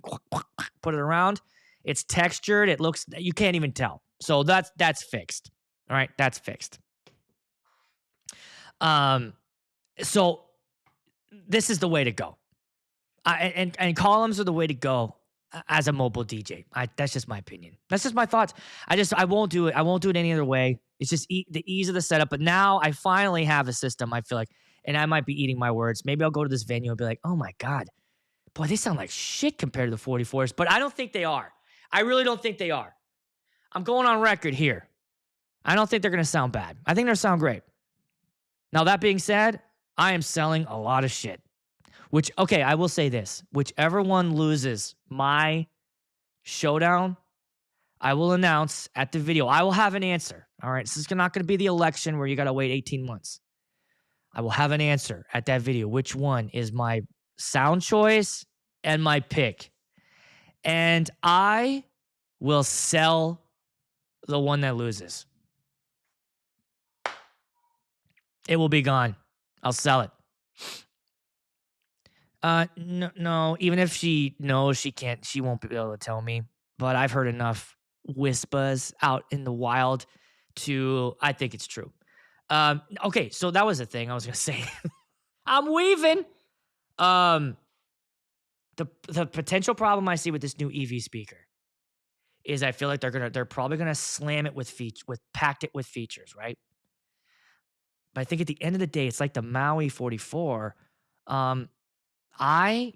put it around. It's textured. It looks, you can't even tell. So that's fixed. All right, that's fixed. So this is the way to go. And columns are the way to go as a mobile DJ. That's just my opinion. That's just my thoughts. I won't do it. I won't do it any other way. It's just the ease of the setup. But now I finally have a system, I feel like, and I might be eating my words. Maybe I'll go to this venue and be like, oh my God, boy, they sound like shit compared to the 44s. But I don't think they are. I really don't think they are. I'm going on record here. I don't think they're going to sound bad. I think they'll sound great. Now, that being said, I am selling a lot of shit. Okay, I will say this. Whichever one loses my showdown, I will announce at the video. I will have an answer. All right, this is not going to be the election where you got to wait 18 months. I will have an answer at that video. Which one is my sound choice and my pick? And I will sell the one that loses. It will be gone. I'll sell it. No. Even if she knows she can't, she won't be able to tell me. But I've heard enough whispers out in the wild I think it's true. Okay, so that was the thing I was gonna say. I'm weaving. The potential problem I see with this new EV speaker is I feel like they're probably gonna slam it packed it with features, right? But I think at the end of the day, it's like the Maui 44. I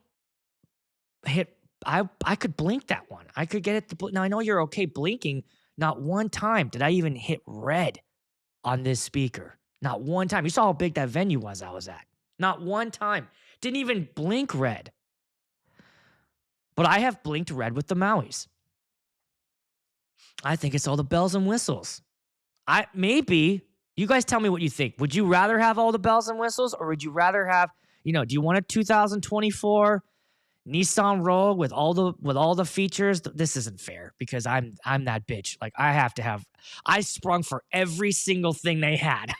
could blink that one. I could get it to blink. Now I know you're okay blinking. Not one time did I even hit red on this speaker. Not one time. You saw how big that venue was I was at. Not one time. Didn't even blink red. But I have blinked red with the Mauis. I think it's all the bells and whistles. Maybe you guys tell me what you think. Would you rather have all the bells and whistles, or would you rather have, do you want a 2024 Nissan Rogue with all the features? This isn't fair because I'm that bitch. Like I sprung for every single thing they had.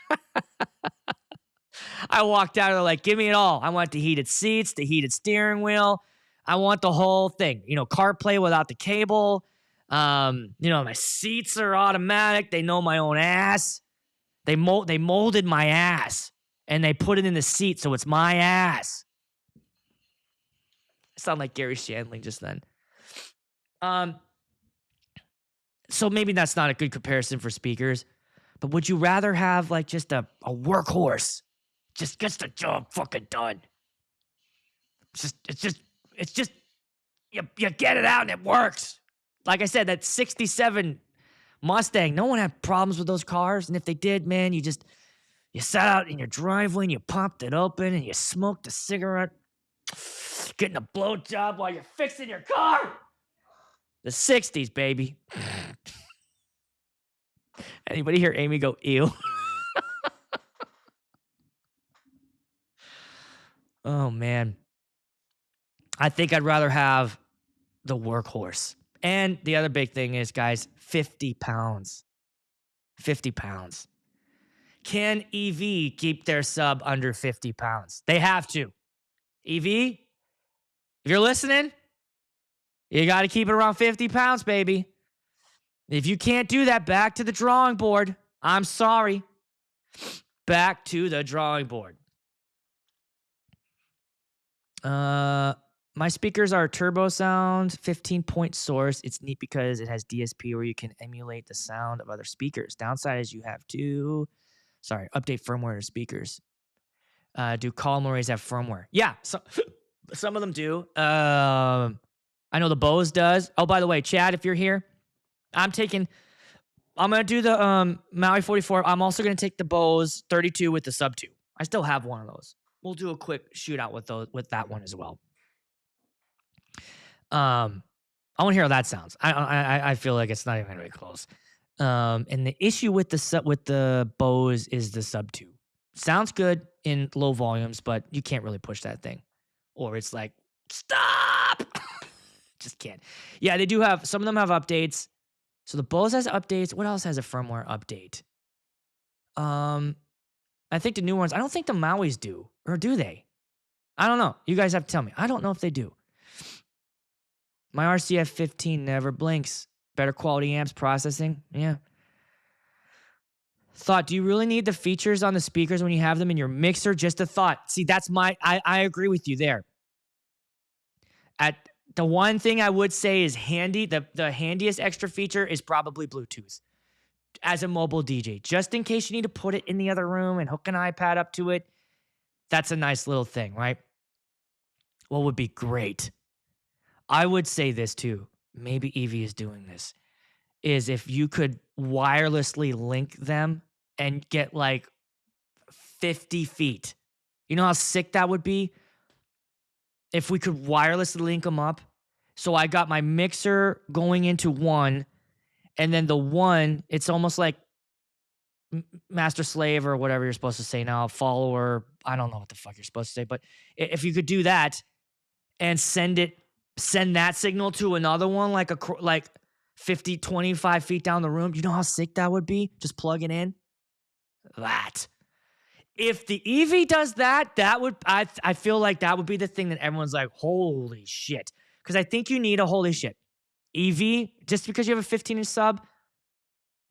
I walked out of there like, give me it all. I want the heated seats, the heated steering wheel. I want the whole thing. CarPlay without the cable. My seats are automatic. They know my own ass. They molded my ass and they put it in the seat, so it's my ass. I sound like Gary Shandling just then. So maybe that's not a good comparison for speakers, but would you rather have like just a workhorse? Just gets the job fucking done. It's just you get it out and it works. Like I said, that 67 Mustang, no one had problems with those cars. And if they did, man, you sat out in your driveway and you popped it open and you smoked a cigarette, getting a blowjob while you're fixing your car. The 60s, baby. Anybody hear Amy go, ew? Oh, man. I think I'd rather have the workhorse. And the other big thing is, guys, 50 pounds. 50 pounds. Can EV keep their sub under 50 pounds? They have to. EV, if you're listening, you got to keep it around 50 pounds, baby. If you can't do that, back to the drawing board. I'm sorry. Back to the drawing board. My speakers are turbo sound, 15-point source. It's neat because it has DSP where you can emulate the sound of other speakers. Downside is you have to, update firmware to speakers. Do column arrays have firmware? Yeah, some of them do. I know the Bose does. Oh, by the way, Chad, if you're here, I'm going to do the Maui 44. I'm also going to take the Bose 32 with the sub 2. I still have one of those. We'll do a quick shootout with that one as well. I want to hear how that sounds. I feel like it's not even going to be close. And the issue with the Bose is the sub 2. Sounds good in low volumes, but you can't really push that thing. Or it's like, stop! Just can't. Yeah, they do have, some of them have updates. So the Bose has updates. What else has a firmware update? I think the new ones, I don't think the Maui's do. Or do they? I don't know. You guys have to tell me. I don't know if they do. My RCF 15 never blinks. Better quality amps, processing. Yeah. Thought, do you really need the features on the speakers when you have them in your mixer? Just a thought. See, that's I agree with you there. The one thing I would say is handy, the handiest extra feature is probably Bluetooth as a mobile DJ. Just in case you need to put it in the other room and hook an iPad up to it. That's a nice little thing, right? What would be great? I would say this too. Maybe Evie is doing this. Is if you could wirelessly link them and get like 50 feet. You know how sick that would be? If we could wirelessly link them up. So I got my mixer going into one, and then the one, it's almost like master slave or whatever you're supposed to say now, follower. I don't know what the fuck you're supposed to say, but if you could do that and send that signal to another one, like 50, 25 feet down the room, you know how sick that would be? Just plug it in. That. If the EV does that, I feel like that would be the thing that everyone's like, holy shit. Because I think you need a holy shit. EV, just because you have a 15-inch sub,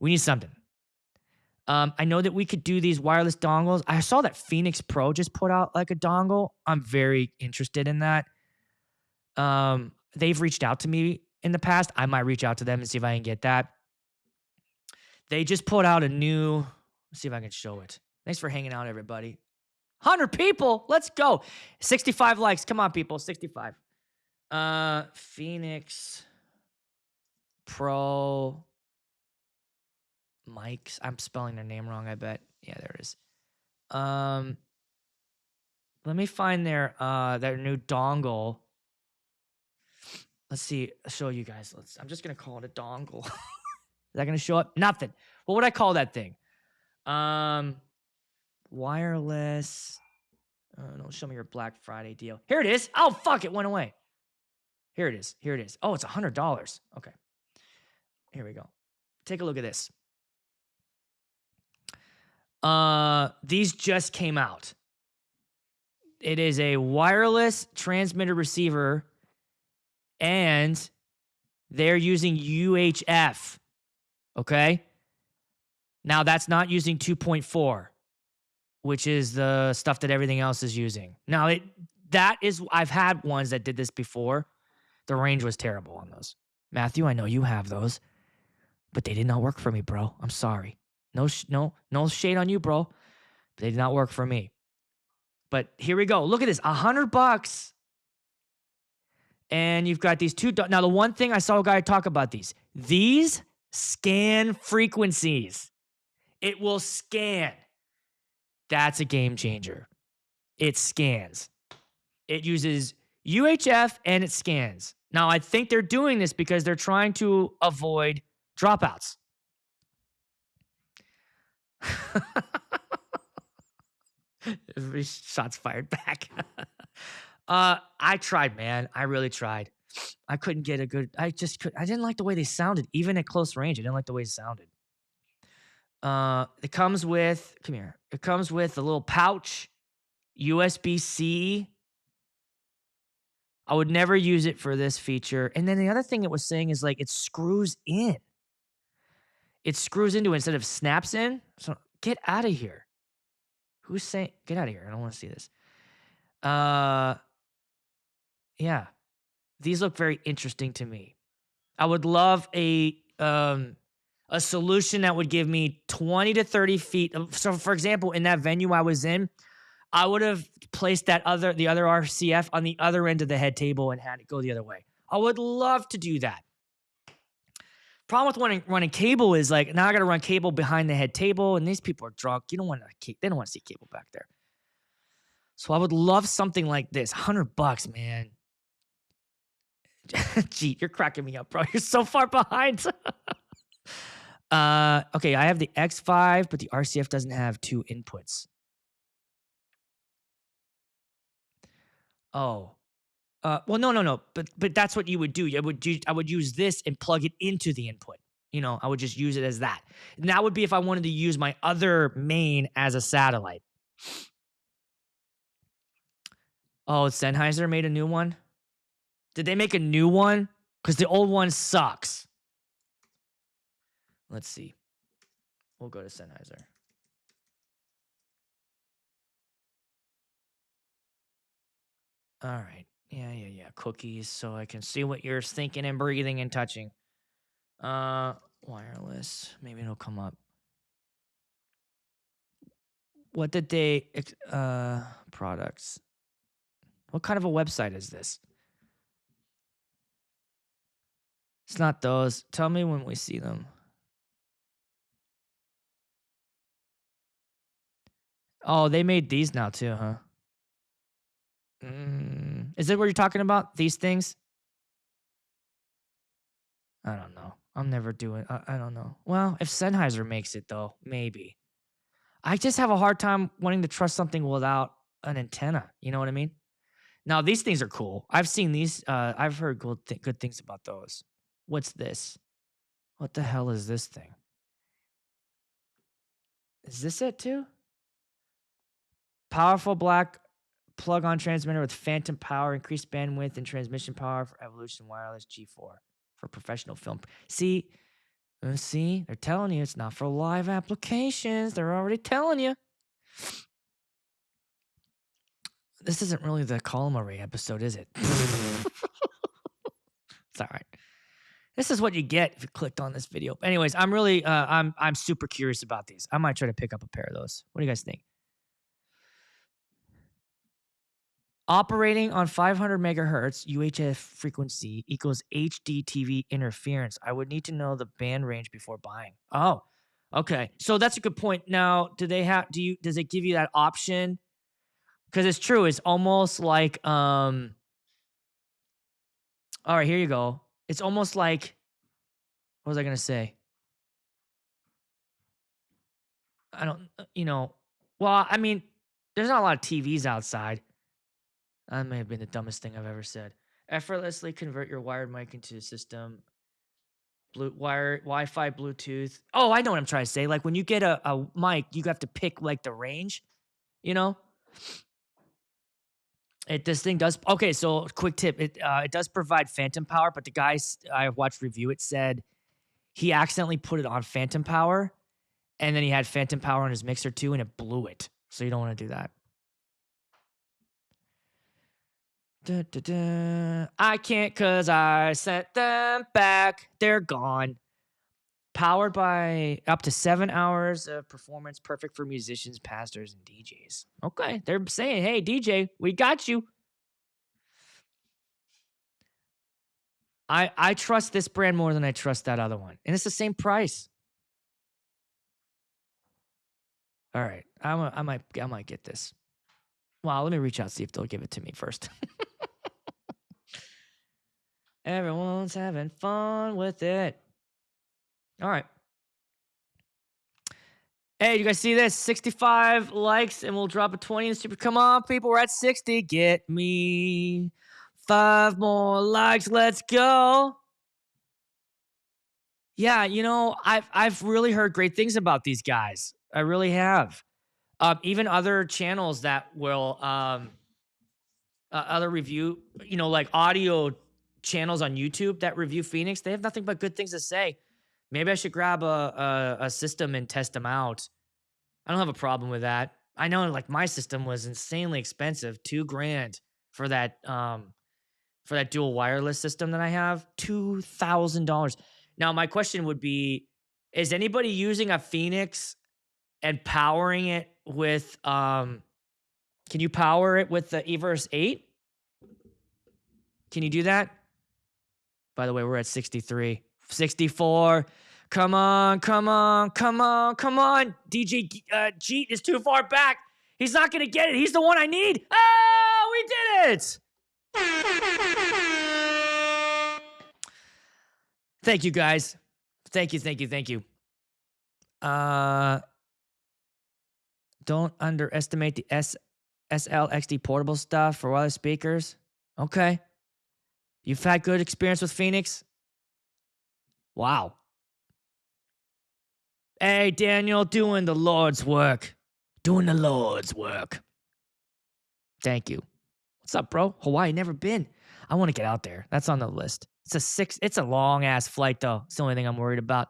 we need something. I know that we could do these wireless dongles. I saw that Phoenix Pro just put out like a dongle. I'm very interested in that. They've reached out to me in the past. I might reach out to them and see if I can get that. They just put out a new, let's see if I can show it. Thanks for hanging out, everybody. 100 people. Let's go. 65 likes. Come on, people. 65. Phoenix Pro mics. I'm spelling their name wrong, I bet. Yeah, there it is. Let me find their new dongle. Let's see. I'll show you guys. I'm just gonna call it a dongle. Is that gonna show up? Nothing. what would I call that thing? Um, wireless. No, show me your Black Friday deal. Here it is. Oh fuck, it went away. Here it is. Here it is. Oh, it's $100. Okay, here we go. Take a look at this. These just came out. It is a wireless transmitter receiver, and they're using UHF. Okay. Now that's not using 2.4, which is the stuff that everything else is using. Now I've had ones that did this before. The range was terrible on those. Matthew, I know you have those, but they did not work for me, bro. I'm sorry. No shade on you, bro. But they did not work for me. But here we go. Look at this, $100, and you've got these two. Now, the one thing I saw a guy talk about these scan frequencies. It will scan. That's a game changer. It scans. It uses UHF and it scans. Now, I think they're doing this because they're trying to avoid dropouts. Shots fired back. I tried, man. I really tried. I couldn't get a good. I didn't like the way they sounded, even at close range. I didn't like the way it sounded. It comes with. Come here. It comes with a little pouch, USB-C. I would never use it for this feature. And then the other thing it was saying is like it screws in. It screws into it instead of snaps in. So get out of here. Who's saying get out of here? I don't want to see this. Yeah. These look very interesting to me. I would love a solution that would give me 20 to 30 feet. So for example, in that venue I was in, I would have placed the other RCF on the other end of the head table and had it go the other way. I would love to do that. Problem with running cable is like now I got to run cable behind the head table, and these people are drunk. They don't want to see cable back there. So I would love something like this. $100, man. Gee, you're cracking me up, bro. You're so far behind. Okay, I have the X5, but the RCF doesn't have 2 inputs. Oh. Well, no. But that's what you would do. I would use this and plug it into the input. I would just use it as that. And that would be if I wanted to use my other main as a satellite. Oh, Sennheiser made a new one? Did they make a new one? Because the old one sucks. Let's see. We'll go to Sennheiser. All right. Yeah. Cookies, so I can see what you're thinking and breathing and touching. Wireless. Maybe it'll come up. What did they products? What kind of a website is this? It's not those. Tell me when we see them. Oh, they made these now too, huh? Is it what you're talking about? These things? I don't know. I'm never doing. I don't know. Well, if Sennheiser makes it though, maybe. I just have a hard time wanting to trust something without an antenna. You know what I mean? Now these things are cool. I've seen these. I've heard good things about those. What's this? What the hell is this thing? Is this it too? Powerful black plug-on transmitter with phantom power, increased bandwidth and transmission power for Evolution Wireless G4 for professional film. See, they're telling you it's not for live applications. They're already telling you. This isn't really the column array episode, is it? It's all right. This is what you get if you clicked on this video. Anyways, I'm really, I'm super curious about these. I might try to pick up a pair of those. What do you guys think? Operating on 500 megahertz UHF frequency equals HD TV interference. I would need to know the band range before buying. Oh, okay. So that's a good point. Now, does it give you that option? Because it's true. It's almost like, all right, here you go. It's almost like, what was I going to say? I don't, well, I mean, there's not a lot of TVs outside. That may have been the dumbest thing I've ever said. Effortlessly convert your wired mic into a system. Wi-Fi, Bluetooth. Oh, I know what I'm trying to say. Like when you get a mic, you have to pick like the range. You know, this thing does. Okay, so quick tip. It does provide phantom power, but the guys I watched review it said he accidentally put it on phantom power, and then he had phantom power on his mixer too, and it blew it. So you don't want to do that. Da, da, da. I can't cause I sent them back. They're gone. Powered by up to 7 hours of performance, perfect for musicians, pastors, and DJs. Okay, they're saying, "Hey, DJ, we got you." I trust this brand more than I trust that other one, and it's the same price. All right, I might get this. Well, let me reach out see if they'll give it to me first. Everyone's having fun with it. All right. Hey, you guys see this? 65 likes and we'll drop a 20 in the super. Come on, people, we're at 60. Get me 5 more likes. Let's go. Yeah, I've really heard great things about these guys. I really have. Even other channels that will other review, like audio channels on YouTube that review Phoenix, they have nothing but good things to say. Maybe I should grab a system and test them out. I don't have a problem with that. I know like my system was insanely expensive, 2 grand for that dual wireless system that I have, $2,000. Now my question would be, is anybody using a Phoenix and powering it with can you power it with the Everse 8? Can you do that? By the way, we're at 63, 64. Come on, come on, come on, come on. DJ Jeet is too far back. He's not going to get it. He's the one I need. Oh, we did it. Thank you, guys. Thank you, thank you, thank you. Uh, don't underestimate the SLXD portable stuff for wireless speakers. Okay. You've had good experience with Phoenix? Wow. Hey, Daniel, doing the Lord's work. Doing the Lord's work. Thank you. What's up, bro? Hawaii, never been. I want to get out there. That's on the list. It's a long ass flight though. It's the only thing I'm worried about.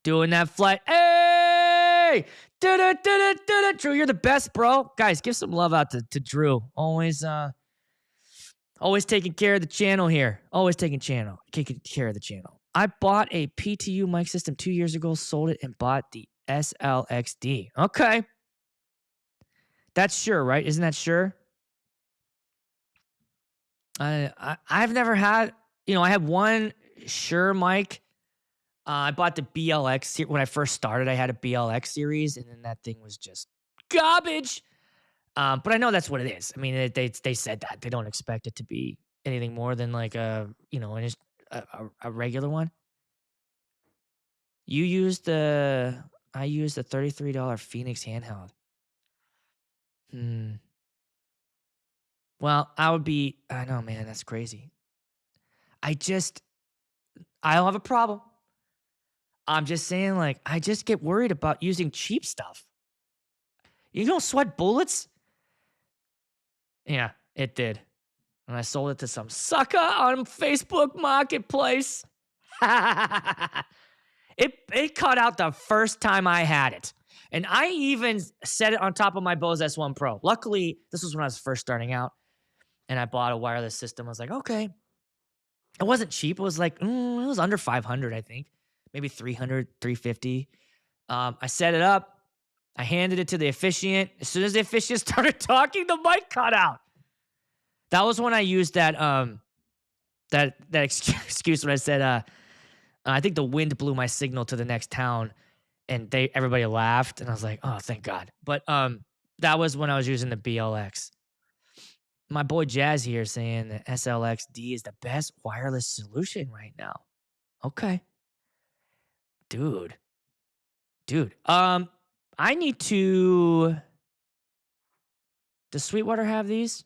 Doing that flight. Hey! Drew, you're the best, bro. Guys, give some love out to Drew. Always taking care of the channel here. Always taking care of the channel. I bought a PTU mic system 2 years ago, sold it, and bought the SLXD. Okay. That's Shure, right? Isn't that Shure? I've never had, I had one Shure mic. I bought the BLX when I first started. I had a BLX series, and then that thing was just garbage. But I know that's what it is. I mean, they said that they don't expect it to be anything more than like a regular one. I used the $33 Phoenix handheld. Well, I know, man, that's crazy. I just, I don't have a problem. I'm just saying, like, I just get worried about using cheap stuff. You don't sweat bullets? Yeah, it did. And I sold it to some sucker on Facebook Marketplace. It cut out the first time I had it. And I even set it on top of my Bose S1 Pro. Luckily, this was when I was first starting out. And I bought a wireless system. I was like, okay. It wasn't cheap. It was like, it was under 500, I think. Maybe 300, 350. I set it up. I handed it to the officiant. As soon as the officiant started talking, the mic cut out. That was when I used that excuse when I said, I think the wind blew my signal to the next town, and everybody laughed, and I was like, oh, thank God. But that was when I was using the BLX. My boy Jazz here saying that SLXD is the best wireless solution right now. Okay. Dude. I need to. Does Sweetwater have these?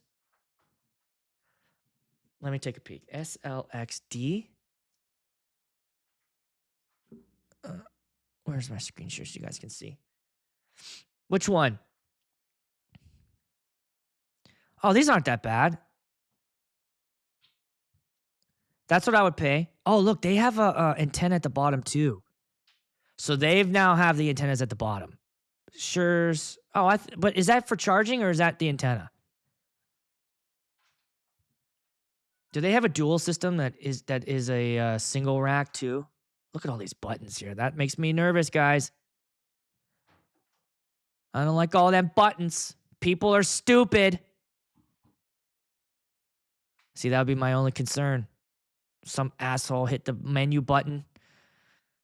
Let me take a peek. SLXD. Where's my screen share so you guys can see? Which one? Oh, these aren't that bad. That's what I would pay. Oh, look, they have a antenna at the bottom too. So they've now have the antennas at the bottom. Sure's. Oh, but is that for charging or is that the antenna? Do they have a dual system that is a single rack too? Look at all these buttons here. That makes me nervous, guys. I don't like all them buttons. People are stupid. See, that would be my only concern. Some asshole hit the menu button,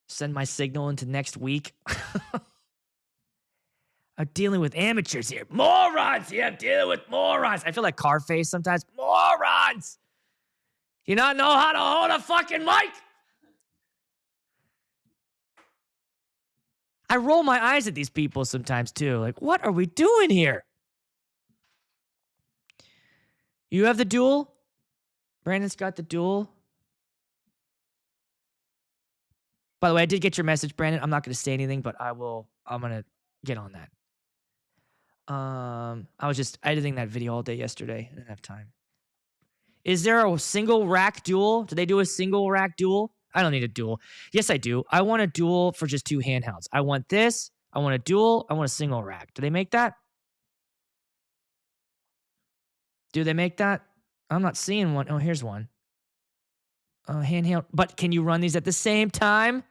send my signal into next week. I'm dealing with amateurs here. Morons! Yeah, I'm dealing with morons. I feel like Carface sometimes. Morons! You not know how to hold a fucking mic? I roll my eyes at these people sometimes too. Like, what are we doing here? You have the dual? Brandon's got the dual. By the way, I did get your message, Brandon. I'm not going to say anything, but I'm going to get on that. I was just editing that video all day yesterday. I didn't have time. Is there a single rack dual? Do they do a single rack dual? I don't need a dual. Yes, I do. I want a dual for just 2 handhelds. I want this. I want a dual. I want a single rack. Do they make that? Do they make that? I'm not seeing one. Oh, here's one. Handheld. But can you run these at the same time?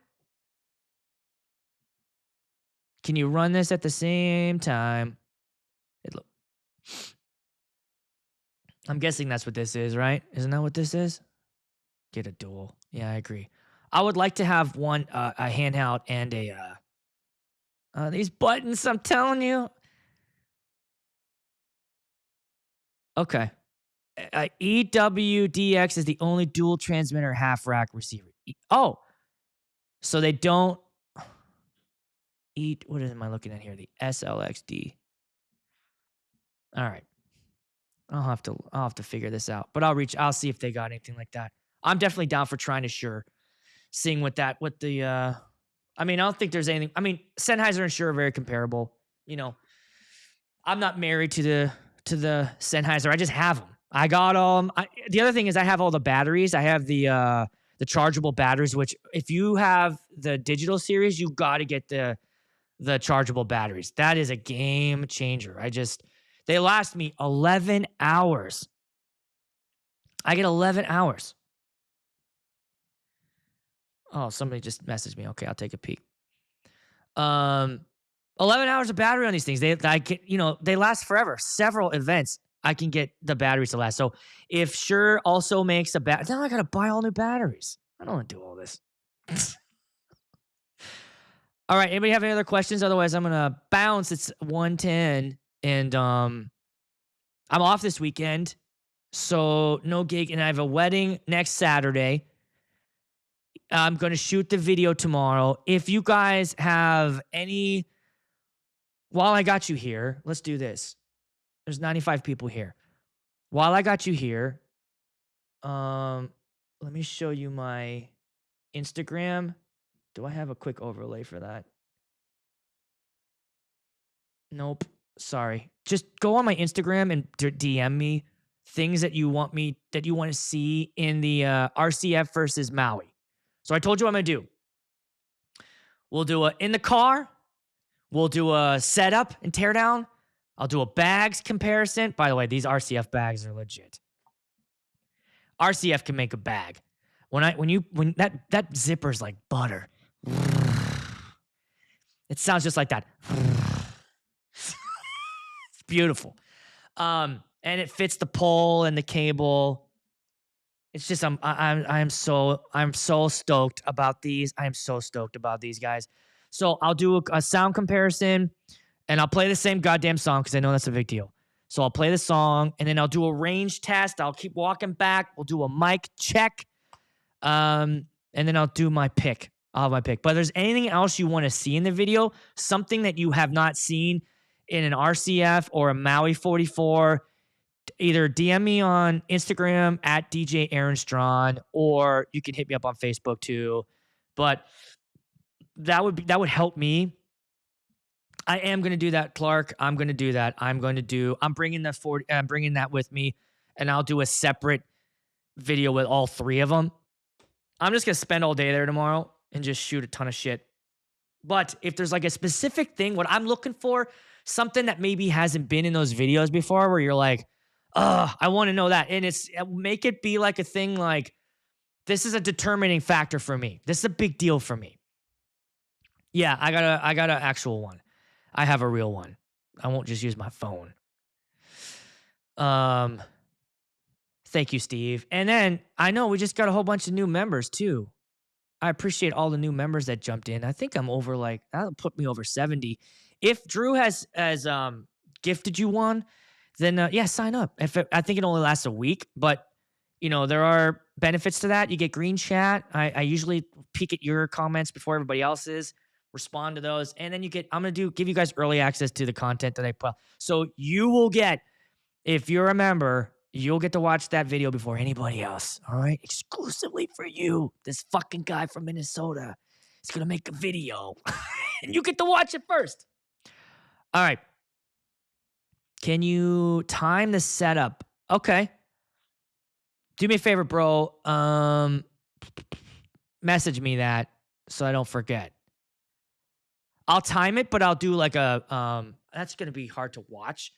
Can you run this at the same time? I'm guessing that's what this is, right? Isn't that what this is? Get a dual. Yeah, I agree. I would like to have one, a handheld and these buttons, I'm telling you. Okay. EWDX is the only dual transmitter half rack receiver. So they don't what am I looking at here? The SLXD. All right. I'll have to figure this out. But I'll see if they got anything like that. I'm definitely down for trying to Shure. Seeing I don't think there's anything. I mean, Sennheiser and Shure are very comparable. You know, I'm not married to the Sennheiser. I just have them. I got them. The other thing is I have all the batteries. I have the chargeable batteries, which if you have the digital series, you got to get the chargeable batteries. That is a game changer. They last me 11 hours. I get 11 hours. Oh, somebody just messaged me. Okay, I'll take a peek. 11 hours of battery on these things. They last forever. Several events, I can get the batteries to last. So if Shure also makes a battery, now I got to buy all new batteries. I don't want to do all this. All right, anybody have any other questions? Otherwise, I'm going to bounce. It's 1:10, and I'm off this weekend, so no gig, and I have a wedding next Saturday. I'm going to shoot the video tomorrow. If you guys have any, while I got you here, let's do this. There's 95 people here. While I got you here, let me show you my Instagram. Do I have a quick overlay for that? Nope. Sorry. Just go on my Instagram and DM me things that you want to see in the RCF versus Maui. So I told you what I'm going to do. We'll do in the car. We'll do a setup and teardown. I'll do a bags comparison. By the way, these RCF bags are legit. RCF can make a bag. When that zipper's like butter. It sounds just like that. It's beautiful. And it fits the pole and the cable. It's just I'm so stoked about these. I am so stoked about these guys. So I'll do a sound comparison, and I'll play the same goddamn song because I know that's a big deal. So I'll play the song, and then I'll do a range test. I'll keep walking back. We'll do a mic check, and then I'll do my pick. I'll have my pick. But if there's anything else you want to see in the video, something that you have not seen in an RCF or a Maui 44, either DM me on Instagram at DJ Aaron Strawn, or you can hit me up on Facebook too. But that would help me. I am going to do that, Clark. I'm going to do that. I'm bringing that with me, and I'll do a separate video with all three of them. I'm just going to spend all day there tomorrow and just shoot a ton of shit. But if there's like a specific thing, what I'm looking for, something that maybe hasn't been in those videos before where you're like, oh, I want to know that. And make it be like a thing like, this is a determining factor for me. This is a big deal for me. Yeah, I got an actual one. I have a real one. I won't just use my phone. Thank you, Steve. And then I know we just got a whole bunch of new members too. I appreciate all the new members that jumped in. I think I'm over that'll put me over 70. If Drew has gifted you one, then yeah, sign up. I think it only lasts a week, but there are benefits to that. You get green chat. I usually peek at your comments before everybody else's, respond to those, and then I'm gonna give you guys early access to the content that I put. So you will get, if you're a member, you'll get to watch that video before anybody else. All right, exclusively for you. This fucking guy from Minnesota is gonna make a video, and you get to watch it first. All right. Can you time the setup? Okay. Do me a favor, bro. Message me that so I don't forget. I'll time it, but I'll do like that's going to be hard to watch.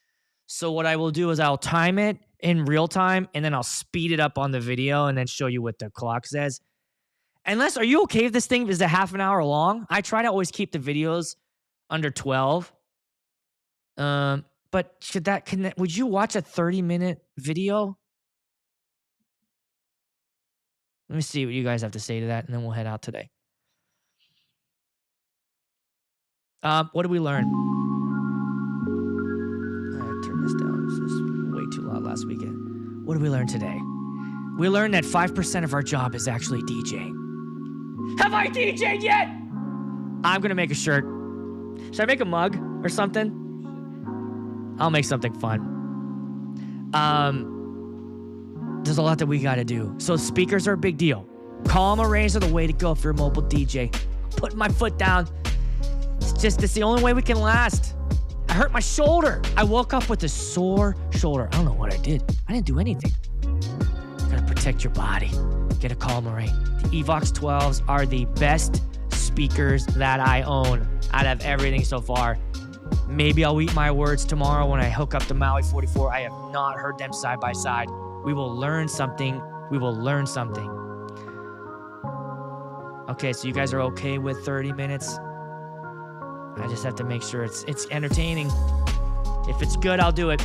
So what I will do is I'll time it in real time, and then I'll speed it up on the video and then show you what the clock says. Are you okay if this thing is a half an hour long? I try to always keep the videos under 12. But should that connect? Would you watch a 30-minute video? Let me see what you guys have to say to that, and then we'll head out today. What did we learn? I turn this down. This is way too loud last weekend. What did we learn today? We learned that 5% of our job is actually DJing. Have I DJed yet? I'm going to make a shirt. Should I make a mug or something? I'll make something fun. There's a lot that we got to do. So speakers are a big deal. Column arrays are the way to go if you're a mobile DJ. Putting my foot down. It's the only way we can last. I hurt my shoulder. I woke up with a sore shoulder. I don't know what I did. I didn't do anything. Gotta protect your body. Get a column array. The Evox 12s are the best speakers that I own out of everything so far. Maybe I'll eat my words tomorrow when I hook up the Maui 44. I have not heard them side by side. We will learn something. Okay, so you guys are okay with 30 minutes? I just have to make sure it's entertaining. If it's good, I'll do it.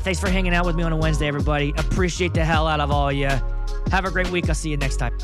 Thanks for hanging out with me on a Wednesday, everybody. Appreciate the hell out of all of you. Have a great week. I'll see you next time.